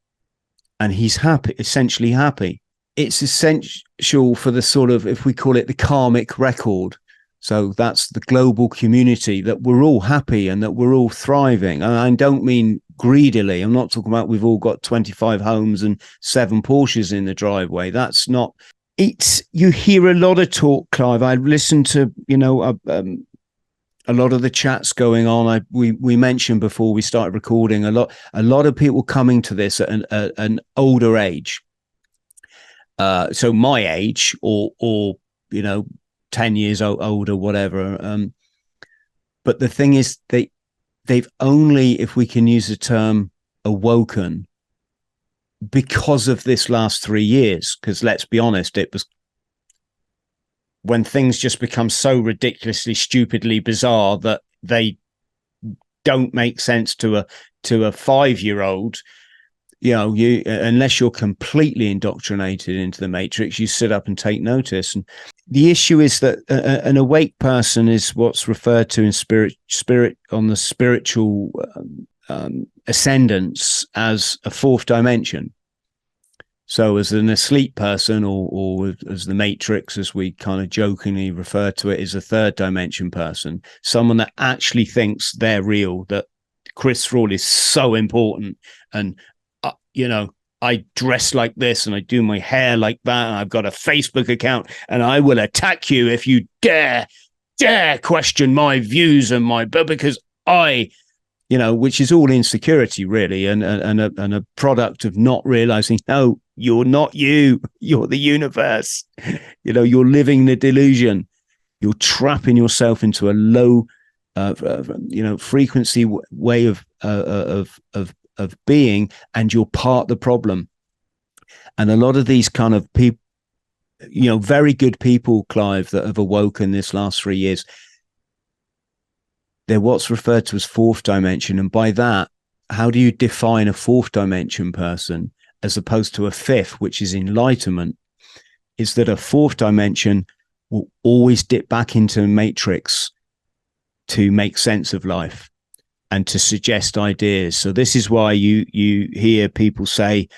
and he's happy, essentially happy. It's essential for the sort of, if we call it the karmic record. So that's the global community, that we're all happy and that we're all thriving. And I don't mean greedily. I'm not talking about we've all got 25 homes and 7 Porsches in the driveway. That's not. You hear a lot of talk, Clive. I listened to, a lot of the chats going on. We mentioned before we started recording a lot of people coming to this at an older age. So my age or 10 years older, whatever. But the thing is, they've only, if we can use the term, awoken because of this last 3 years. Because let's be honest, it was when things just become so ridiculously, stupidly bizarre that they don't make sense to a 5-year-old. Unless you're completely indoctrinated into the matrix, you sit up and take notice. And the issue is that an awake person is what's referred to in spirit on the spiritual ascendance as a 4th dimension. So as an asleep person, or as the matrix, as we kind of jokingly refer to it, is a 3rd dimension person, someone that actually thinks they're real, that Chris Fraud is so important. And, I dress like this and I do my hair like that. And I've got a Facebook account and I will attack you if you dare question my views and because which is all insecurity really. And a product of not realizing, no, you're not you're the universe. You're living the delusion. You're trapping yourself into a low, frequency way of being, and you're part of the problem. And a lot of these kind of people, very good people, Clive, that have awoken this last 3 years, they're what's referred to as 4th dimension. And by that, how do you define a 4th dimension person as opposed to a 5th, which is enlightenment? Is that a 4th dimension will always dip back into the matrix to make sense of life and to suggest ideas. So this is why you hear people say,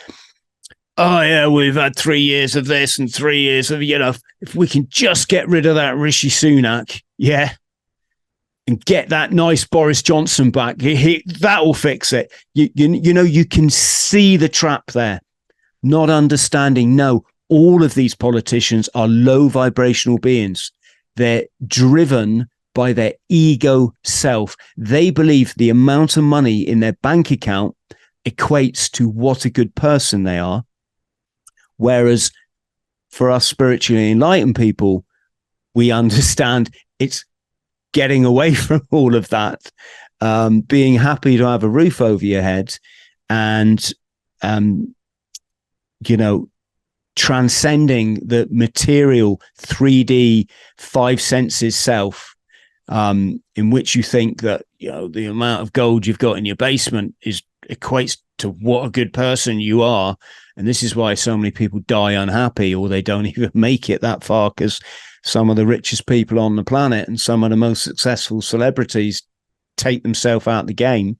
oh yeah, we've had 3 years of this and 3 years of, if we can just get rid of that Rishi Sunak, yeah, and get that nice Boris Johnson back, that will fix it. You can see the trap there, not understanding, no, all of these politicians are low vibrational beings. They're driven by their ego self. They believe the amount of money in their bank account equates to what a good person they are. Whereas for us spiritually enlightened people, we understand it's getting away from all of that, being happy to have a roof over your head, and, transcending the material 3D 5 senses self, in which you think that, the amount of gold you've got in your basement equates to what a good person you are. And this is why so many people die unhappy, or they don't even make it that far, because some of the richest people on the planet and some of the most successful celebrities take themselves out of the game.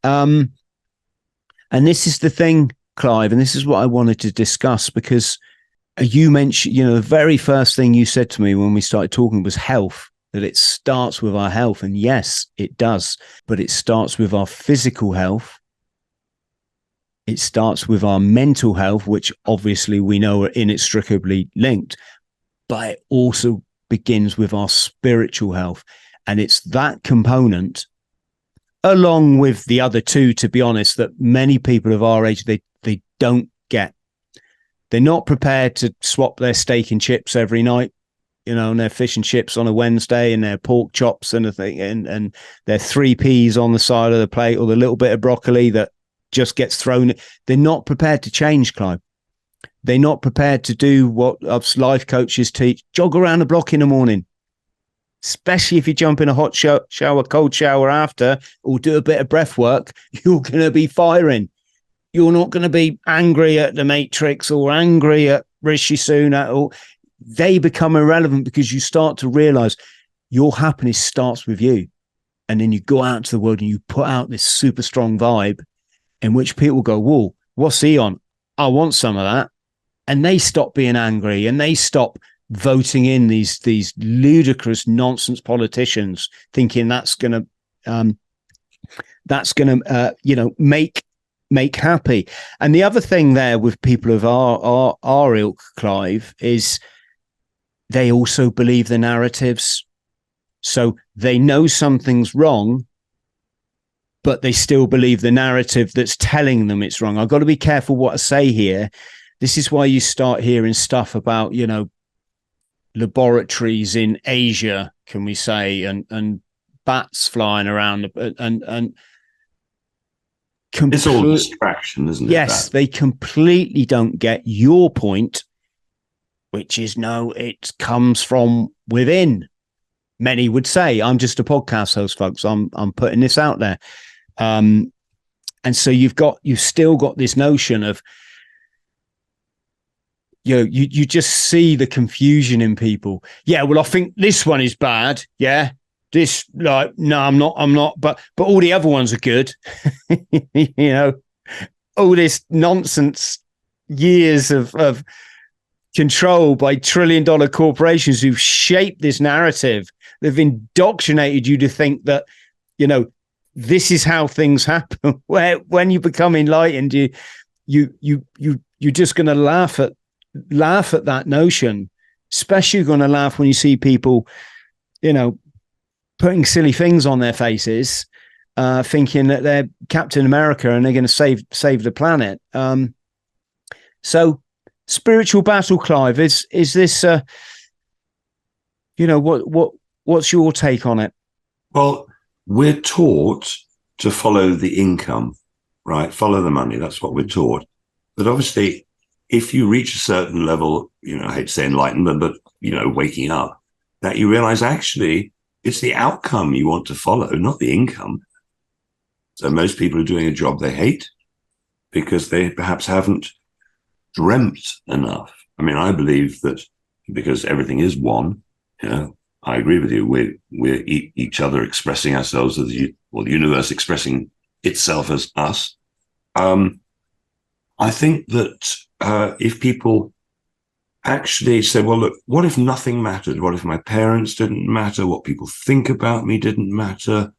And this is the thing, Clive, and this is what I wanted to discuss, because you mentioned, the very first thing you said to me when we started talking was health, that it starts with our health. And yes, it does, but it starts with our physical health. It starts with our mental health, which obviously we know are inextricably linked, but it also begins with our spiritual health. And it's that component, along with the other two, to be honest, that many people of our age, they don't get. They're not prepared to swap their steak and chips every night, and their fish and chips on a Wednesday, and their pork chops and and their 3 peas on the side of the plate, or the little bit of broccoli that just gets thrown. They're not prepared to change, Clive. They're not prepared to do what us life coaches teach: jog around the block in the morning, especially if you jump in a hot shower, cold shower after, or do a bit of breath work. You're going to be firing. You're not going to be angry at the Matrix or angry at Rishi Sunak. Or they become irrelevant, because you start to realize your happiness starts with you. And then you go out into the world and you put out this super strong vibe in which people go, whoa, what's he on? I want some of that. And they stop being angry, and they stop voting in these ludicrous nonsense politicians, thinking that's going to make happy. And the other thing there with people of our ilk, Clive, is they also believe the narratives. So they know something's wrong, but they still believe the narrative that's telling them it's wrong. I've got to be careful what I say here. This is why you start hearing stuff about, laboratories in Asia, can we say, and bats flying around, and it's all distraction, isn't it? Yes, they completely don't get your point, which is, no, it comes from within. Many would say, I'm just a podcast host, folks. I'm putting this out there. And so you've still got this notion of, you just see the confusion in people. Yeah, well, I think this one is bad. Yeah. This, like, no, I'm not, but all the other ones are good. All this nonsense, years of control by $1 trillion corporations who've shaped this narrative. They've indoctrinated you to think that, this is how things happen. Where when you become enlightened, you're just going to laugh at that notion. Especially you're going to laugh when you see people, putting silly things on their faces, thinking that they're Captain America and they're going to save the planet. So spiritual battle, Clive, is this, what's your take on it? Well, we're taught to follow the income, right? Follow the money. That's what we're taught. But obviously, if you reach a certain level, I hate to say enlightenment, but, waking up, that you realize actually it's the outcome you want to follow, not the income. So most people are doing a job they hate because they perhaps haven't dreamt enough. I mean, I believe that because everything is one, I agree with you. We're each other expressing ourselves as the universe expressing itself as us. I think that if people actually say, well, look, what if nothing mattered? What if my parents didn't matter? What people think about me didn't matter?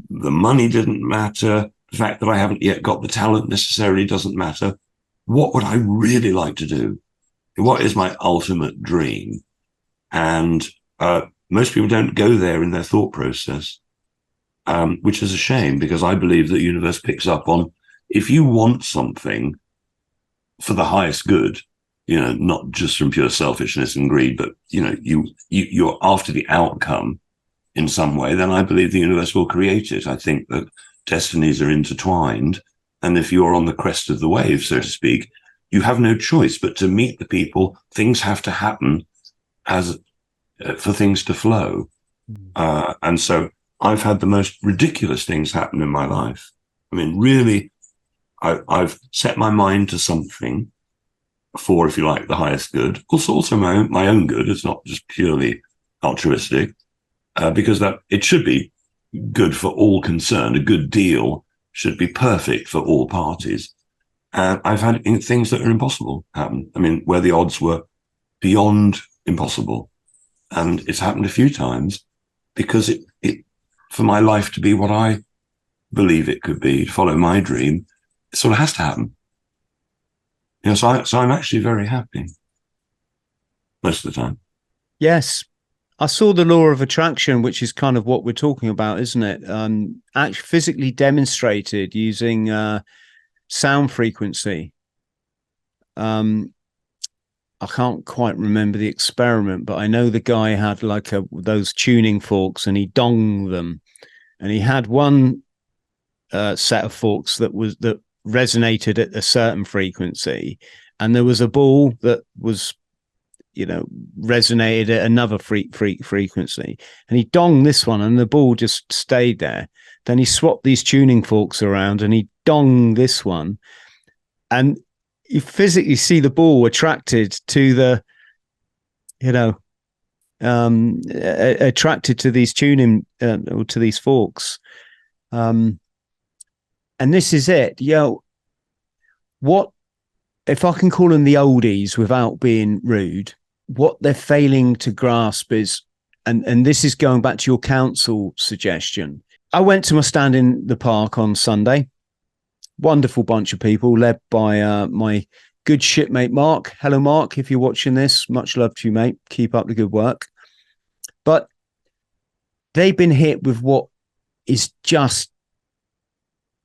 The money didn't matter? The fact that I haven't yet got the talent necessarily doesn't matter. What would I really like to do? What is my ultimate dream? And most people don't go there in their thought process, which is a shame, because I believe that the universe picks up on, if you want something for the highest good, not just from pure selfishness and greed, but you're after the outcome in some way, then I believe the universe will create it. I think that destinies are intertwined, and if you're on the crest of the wave, so to speak, you have no choice but to meet the people. Things have to happen as for things to flow, and so I've had the most ridiculous things happen in my life. I mean, really, I've set my mind to something for, if you like, the highest good. Also my own good. It's not just purely altruistic, because that it should be good for all concerned. A good deal should be perfect for all parties. And I've had things that are impossible happen. I mean, where the odds were beyond impossible. And it's happened a few times because it for my life to be what I believe it could be, to follow my dream, it sort of has to happen. So I'm actually very happy most of the time. Yes. I saw the law of attraction, which is kind of what we're talking about, isn't it? Actually physically demonstrated using sound frequency. I can't quite remember the experiment, but I know the guy had like those tuning forks, and he donged them, and he had one set of forks that resonated at a certain frequency, and there was a ball that was resonated at another frequency, and he donged this one and the ball just stayed there. Then he swapped these tuning forks around and he donged this one, and you physically see the ball attracted to the attracted to these tuning or to these forks, and this is it. What, if I can call them the oldies without being rude, what they're failing to grasp is, and this is going back to your council suggestion. I went to my stand in the park on Sunday. Wonderful bunch of people led by my good shipmate, Mark. Hello, Mark. If you're watching this, much love to you, mate. Keep up the good work. But they've been hit with what is just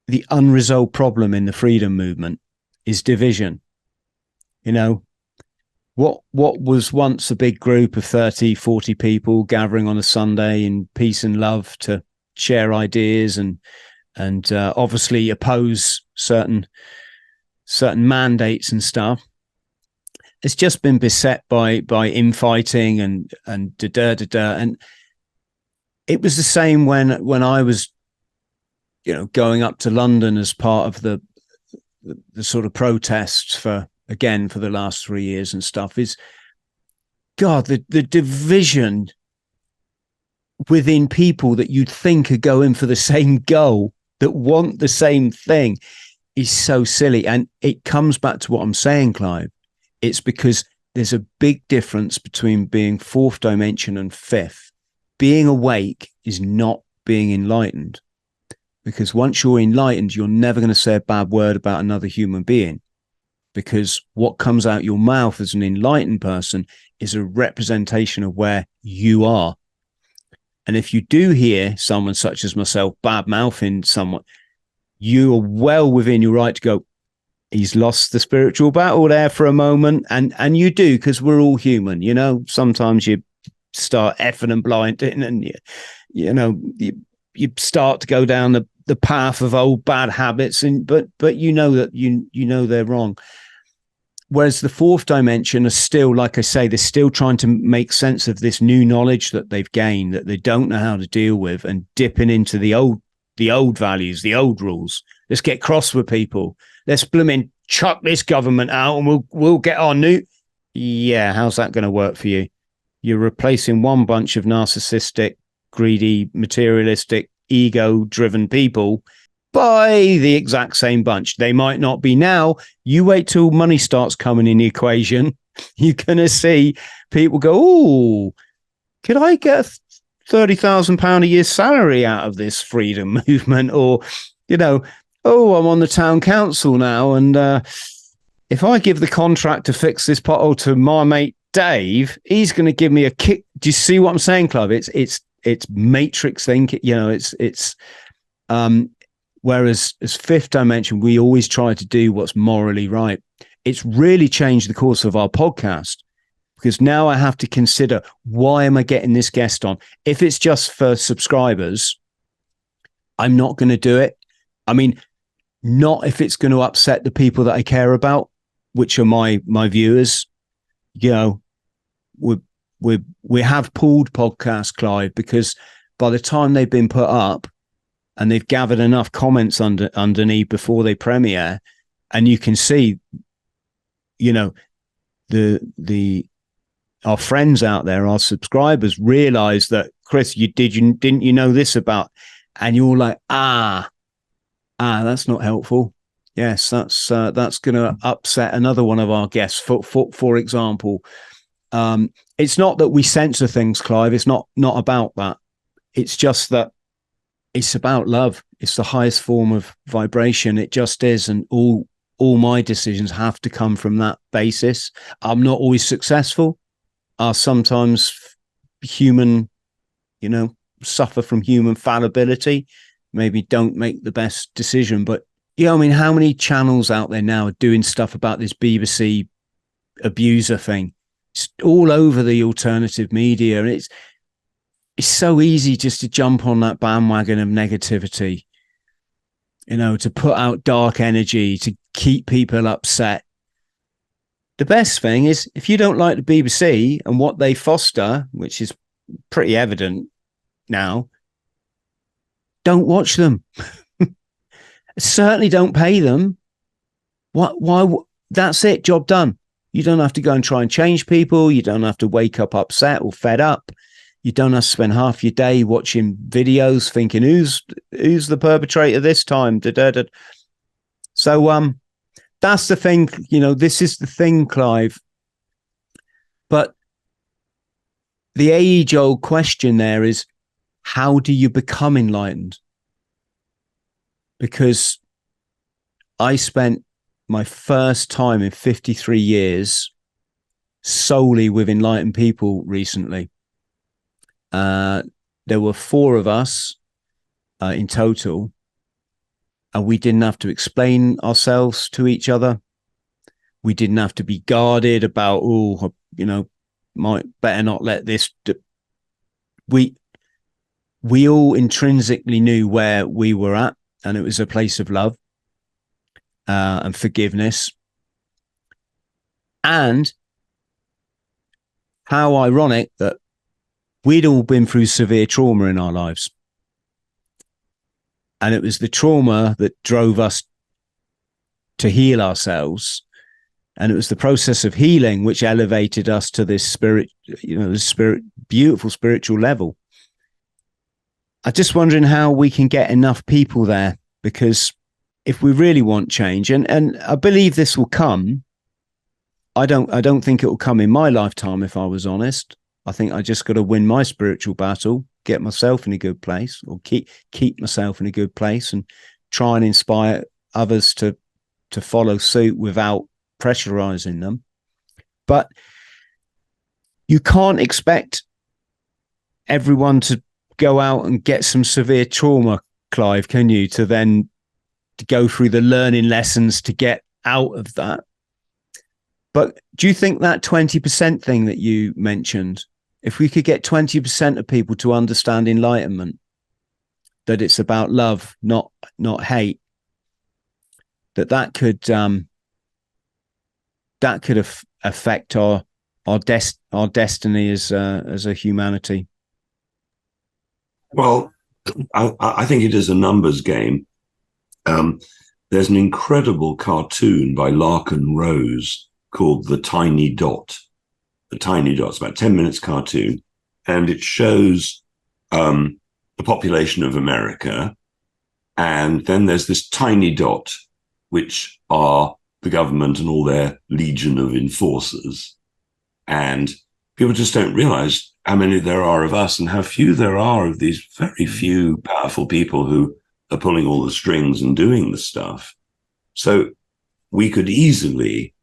the unresolved problem in the freedom movement, is division. What was once a big group of 30, 40 people gathering on a Sunday in peace and love to share ideas and obviously oppose certain mandates and stuff. It's just been beset by infighting and and it was the same when I was going up to London as part of the sort of protests for the last 3 years and stuff. Is God, the division within people that you'd think are going for the same goal, that want the same thing, is so silly. And it comes back to what I'm saying, Clive. It's because there's a big difference between being fourth dimension and fifth. Being awake is not being enlightened, because once you're enlightened, you're never going to say a bad word about another human being, because what comes out your mouth as an enlightened person is a representation of where you are. And if you do hear someone such as myself bad-mouthing someone, you are well within your right to go, he's lost the spiritual battle there for a moment. And you do, because we're all human. Sometimes you start effing and blinding, and you start to go down the path of old bad habits, but that you know they're wrong. Whereas the fourth dimension are still, like I say, they're still trying to make sense of this new knowledge that they've gained, that they don't know how to deal with, and dipping into the old values, the old rules. Let's get cross with people. Let's blooming chuck this government out, and we'll get our new. Yeah, how's that going to work for you? You're replacing one bunch of narcissistic, greedy, materialistic, ego-driven people by the exact same bunch. They might not be now. You wait till money starts coming in the equation. You're going to see people go, oh, could I get a £30,000 a year salary out of this freedom movement? Or, oh, I'm on the town council now. And if I give the contract to fix this pothole to my mate Dave, he's going to give me a kick. Do you see what I'm saying, Clive? It's matrix thinking, whereas as fifth dimension, we always try to do what's morally right. It's really changed the course of our podcast, because now I have to consider, why am I getting this guest on? If it's just for subscribers, I'm not going to do it. I mean, not if it's going to upset the people that I care about, which are my viewers. We have pulled podcasts, Clive, because by the time they've been put up and they've gathered enough comments underneath before they premiere, and you can see, our friends out there, our subscribers, realize that, Chris, didn't you know this about, and you're like, that's not helpful. Yes, that's going to upset another one of our guests. For example, it's not that we censor things, Clive. It's not about that. It's just that it's about love. It's the highest form of vibration. It just is, and all my decisions have to come from that basis. I'm not always successful. Are sometimes human, suffer from human fallibility. Maybe don't make the best decision, but how many channels out there now are doing stuff about this BBC abuser thing? It's all over the alternative media, and it's so easy just to jump on that bandwagon of negativity, to put out dark energy, to keep people upset. The best thing is, if you don't like the BBC and what they foster, which is pretty evident now, don't watch them. Certainly don't pay them. Why? That's it. Job done. You don't have to go and try and change people. You don't have to wake up upset or fed up. You don't have to spend half your day watching videos thinking, who's the perpetrator this time? So that's the thing. This is the thing, Clive. But the age-old question there is, how do you become enlightened? Because I spent my first time in 53 years solely with enlightened people recently. There were 4 of us in total, and we didn't have to explain ourselves to each other. We didn't have to be guarded about, might better not let this. We all intrinsically knew where we were at, and it was a place of love and forgiveness. And how ironic that we'd all been through severe trauma in our lives. And it was the trauma that drove us to heal ourselves. And it was the process of healing which elevated us to this beautiful spiritual level. I'm just wondering how we can get enough people there, because if we really want change, and I believe this will come, I don't think it will come in my lifetime, if I was honest. I think I just got to win my spiritual battle, get myself in a good place, or keep myself in a good place, and try and inspire others to follow suit without pressurizing them. But you can't expect everyone to go out and get some severe trauma, Clive, can you, to then go through the learning lessons to get out of that? But do you think that 20% thing that you mentioned, if we could get 20% of people to understand enlightenment, that it's about love, not hate, that could affect our destiny as a humanity? Well, I think it is a numbers game. There's an incredible cartoon by Larkin Rose called The Tiny Dot. a tiny dot, it's about 10 minutes cartoon, and it shows the population of America. And then there's this tiny dot, which are the government and all their legion of enforcers. And people just don't realize how many there are of us and how few there are of these very few powerful people who are pulling all the strings and doing the stuff. So we could easily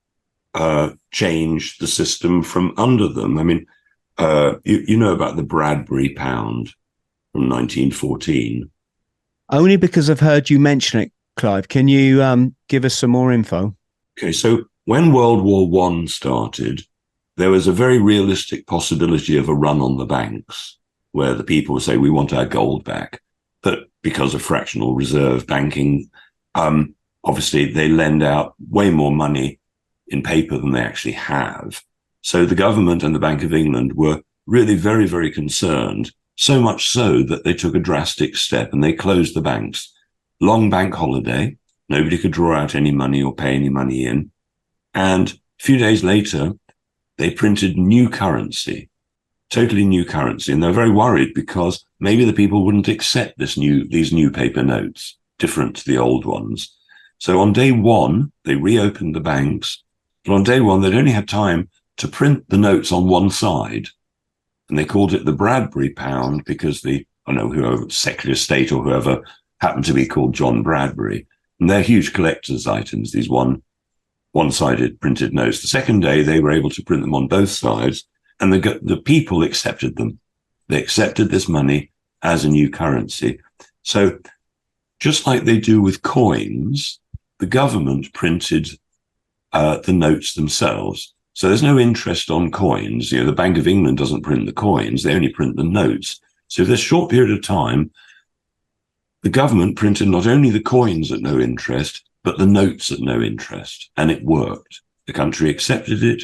change the system from under them. I mean, you know about the Bradbury pound from 1914. Only because I've heard you mention it, Clive. Can you give us some more info? Okay, so when World War I started, there was a very realistic possibility of a run on the banks where the people would say, we want our gold back. But because of fractional reserve banking, obviously they lend out way more money in paper than they actually have. So the government and the Bank of England were really very, very concerned, so much so that they took a drastic step and they closed the banks. Long bank holiday, nobody could draw out any money or pay any money in. And a few days later, they printed new currency, totally new currency. And they're very worried because maybe the people wouldn't accept these new paper notes, different to the old ones. So on day one, they reopened the banks. But on day one, they'd only had time to print the notes on one side. And they called it the Bradbury pound because whoever, Secretary of State or whoever happened to be called John Bradbury. And they're huge collector's items, these one-sided printed notes. The second day, they were able to print them on both sides, and the people accepted them. They accepted this money as a new currency. So just like they do with coins, the government printed the notes themselves. So there's no interest on coins. The Bank of England doesn't print the coins. They only print the notes. So for this short period of time, the government printed not only the coins at no interest, but the notes at no interest. And it worked. The country accepted it,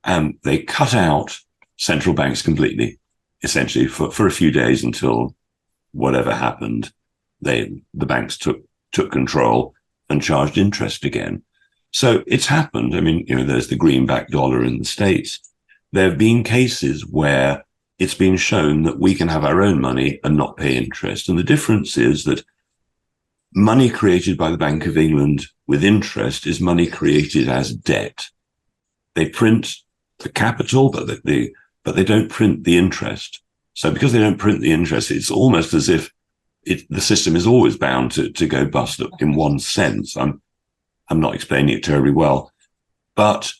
and they cut out central banks completely, essentially for a few days until whatever happened. The banks took control and charged interest again. So it's happened. I mean, there's the greenback dollar in the States. There have been cases where it's been shown that we can have our own money and not pay interest. And the difference is that money created by the Bank of England with interest is money created as debt. They print the capital, but they don't print the interest. So because they don't print the interest, it's almost as if the system is always bound to go bust in one sense. I'm not explaining it terribly well, but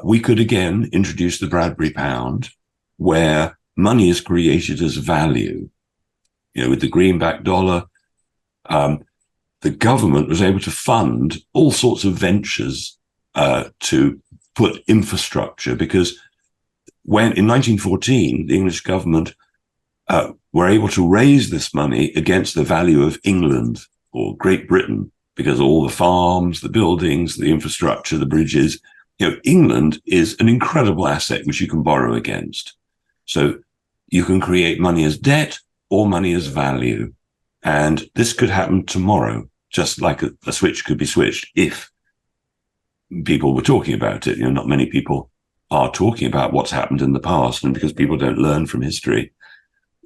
we could again introduce the Bradbury pound, where money is created as value. With the greenback dollar, the government was able to fund all sorts of ventures to put infrastructure, because when in 1914, the English government were able to raise this money against the value of England or Great Britain, because all the farms, the buildings, the infrastructure, the bridges, England is an incredible asset which you can borrow against. So you can create money as debt or money as value. And this could happen tomorrow, just like a switch could be switched if people were talking about it. Not many people are talking about what's happened in the past. And because people don't learn from history,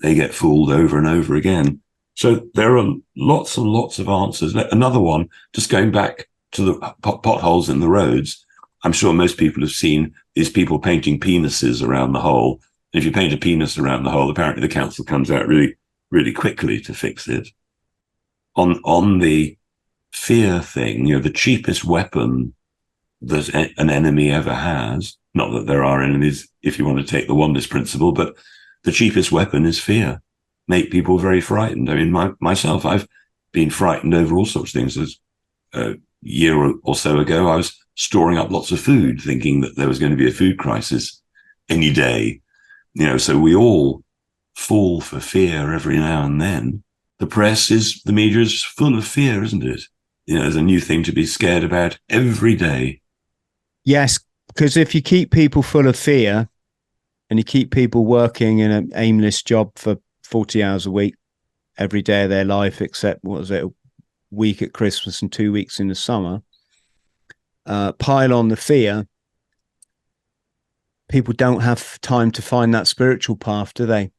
they get fooled over and over again. So there are lots and lots of answers. Another one, just going back to the potholes in the roads. I'm sure most people have seen these people painting penises around the hole. And if you paint a penis around the hole, apparently the council comes out really, really quickly to fix it. On the fear thing, the cheapest weapon that an enemy ever has, not that there are enemies if you want to take the oneness principle, but the cheapest weapon is fear. Make people very frightened. I mean, myself, I've been frightened over all sorts of things. A year or so ago, I was storing up lots of food, thinking that there was going to be a food crisis any day. So we all fall for fear every now and then. The media is full of fear, isn't it? There's a new thing to be scared about every day. Yes, because if you keep people full of fear and you keep people working in an aimless job for 40 hours a week, every day of their life, except, a week at Christmas and 2 weeks in the summer, pile on the fear, people don't have time to find that spiritual path, do they?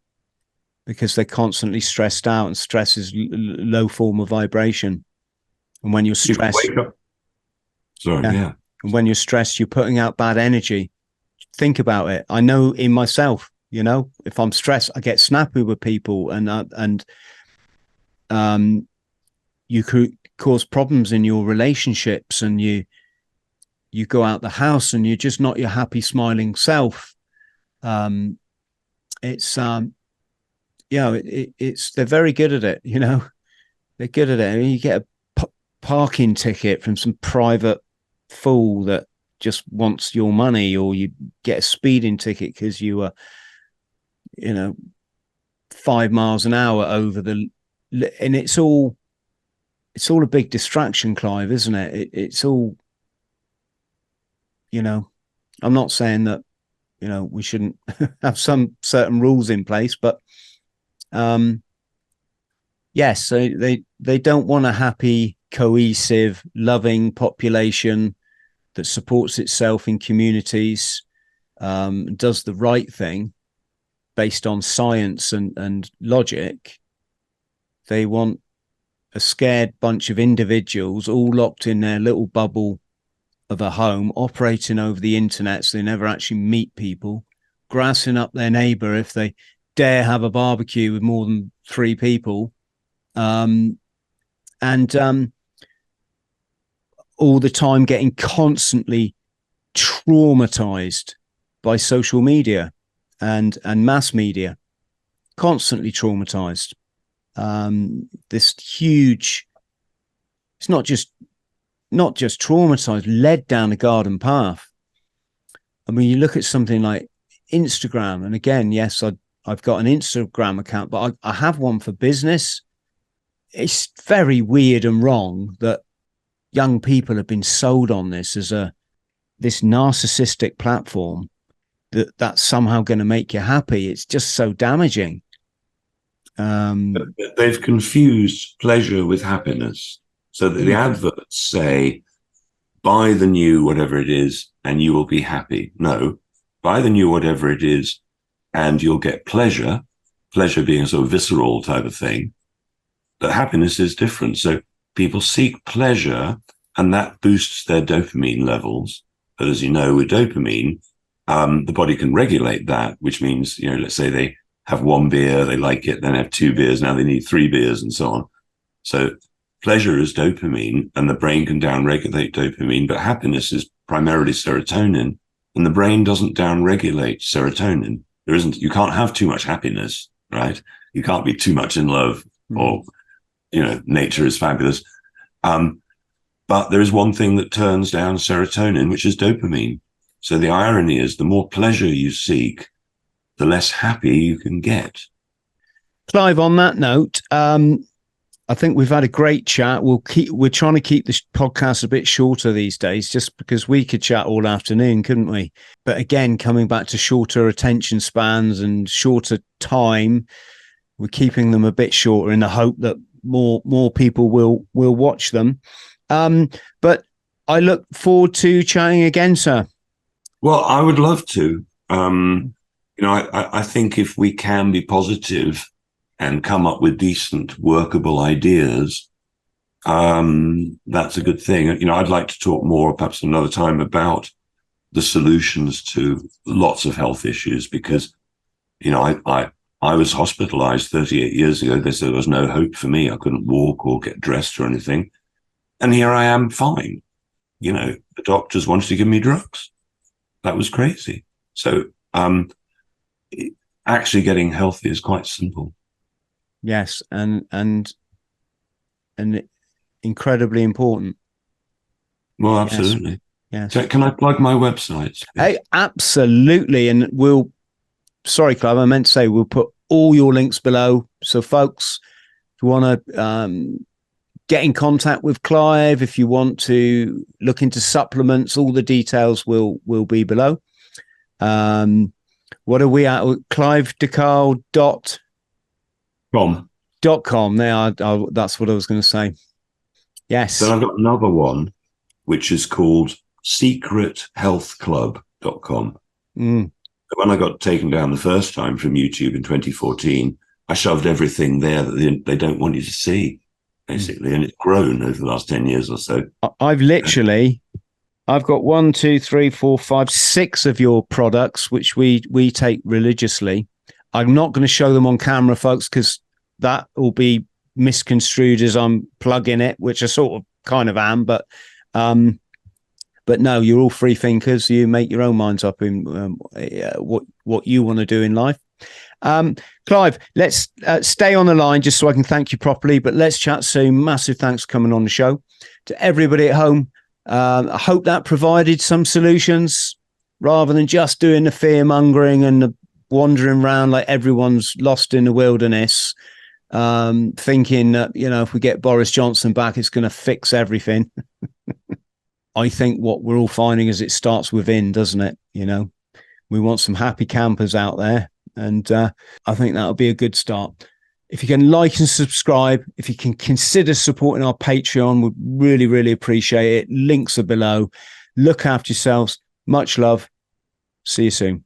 Because they're constantly stressed out, and stress is low form of vibration. And when you're stressed, wake up. Sorry, yeah. And when you're stressed, you're putting out bad energy. Think about it. I know in myself, if I'm stressed, I get snappy with people, and you could cause problems in your relationships, and you go out the house and you're just not your happy, smiling self. It's they're very good at it. They're good at it. I mean, you get a parking ticket from some private fool that just wants your money, or you get a speeding ticket because you were 5 miles an hour over and it's all a big distraction, Clive, isn't it? It's all, I'm not saying that we shouldn't have some certain rules in place, but yes, so they don't want a happy, cohesive, loving population that supports itself in communities, does the right thing based on science and logic. They want a scared bunch of individuals all locked in their little bubble of a home, operating over the internet, so they never actually meet people, grassing up their neighbor if they dare have a barbecue with more than 3 people, and all the time getting constantly traumatized by social media and mass media, constantly traumatized. This huge, it's not just traumatized, led down a garden path. I mean, you look at something like Instagram, and again, yes, I've got an Instagram account, but I have one for business. It's very weird and wrong that young people have been sold on this as this narcissistic platform that's somehow going to make you happy. It's just so damaging. They've confused pleasure with happiness. So that the adverts say, buy the new whatever it is and you will be happy. No, buy the new whatever it is and you'll get pleasure being a sort of visceral type of thing. But happiness is different. So people seek pleasure and that boosts their dopamine levels. But as you know, with dopamine, the body can regulate that, which means, let's say they have 1 beer, they like it, then have 2 beers, now they need 3 beers and so on. So pleasure is dopamine and the brain can downregulate dopamine, but happiness is primarily serotonin and the brain doesn't downregulate serotonin. You can't have too much happiness, right? You can't be too much in love or, nature is fabulous. But there is one thing that turns down serotonin, which is dopamine. So the irony is the more pleasure you seek, the less happy you can get. Clive, on that note, I think we've had a great chat. We're trying to keep this podcast a bit shorter these days, just because we could chat all afternoon, couldn't we? But again, coming back to shorter attention spans and shorter time, we're keeping them a bit shorter in the hope that more people will watch them. But I look forward to chatting again, sir. Well, I would love to. I think if we can be positive and come up with decent, workable ideas, that's a good thing. I'd like to talk more, perhaps another time, about the solutions to lots of health issues, because, I was hospitalized 38 years ago. They said there was no hope for me. I couldn't walk or get dressed or anything. And here I am fine. The doctors wanted to give me drugs. That was crazy. So actually getting healthy is quite simple. Yes, and incredibly important. Well, absolutely. Yes. So can I plug my websites? Hey, absolutely. And sorry, Clive, I meant to say we'll put all your links below. So folks, if you want to get in contact with Clive, if you want to look into supplements, all the details will be below. What are we at? clivedecarle.com. That's what I was going to say. Yes. Then I've got another one, which is called secrethealthclub.com. When I got taken down the first time from YouTube in 2014, I shoved everything there that they don't want you to see, basically. And it's grown over the last 10 years or so. I've got 1, 2, 3, 4, 5, 6 of your products, which we take religiously. I'm not going to show them on camera, folks, because that will be misconstrued as I'm plugging it, which I sort of kind of am, but no, you're all free thinkers. You make your own minds up in what you want to do in life. Clive, let's stay on the line just so I can thank you properly, but let's chat soon. Massive thanks for coming on the show. To everybody at home, I hope that provided some solutions rather than just doing the fear mongering and the wandering around like everyone's lost in the wilderness, thinking that, if we get Boris Johnson back, it's going to fix everything. I think what we're all finding is it starts within, doesn't it? We want some happy campers out there. And I think that'll be a good start. If you can like and subscribe, if you can consider supporting our Patreon, we'd really, really appreciate it. Links are below. Look after yourselves. Much love. See you soon.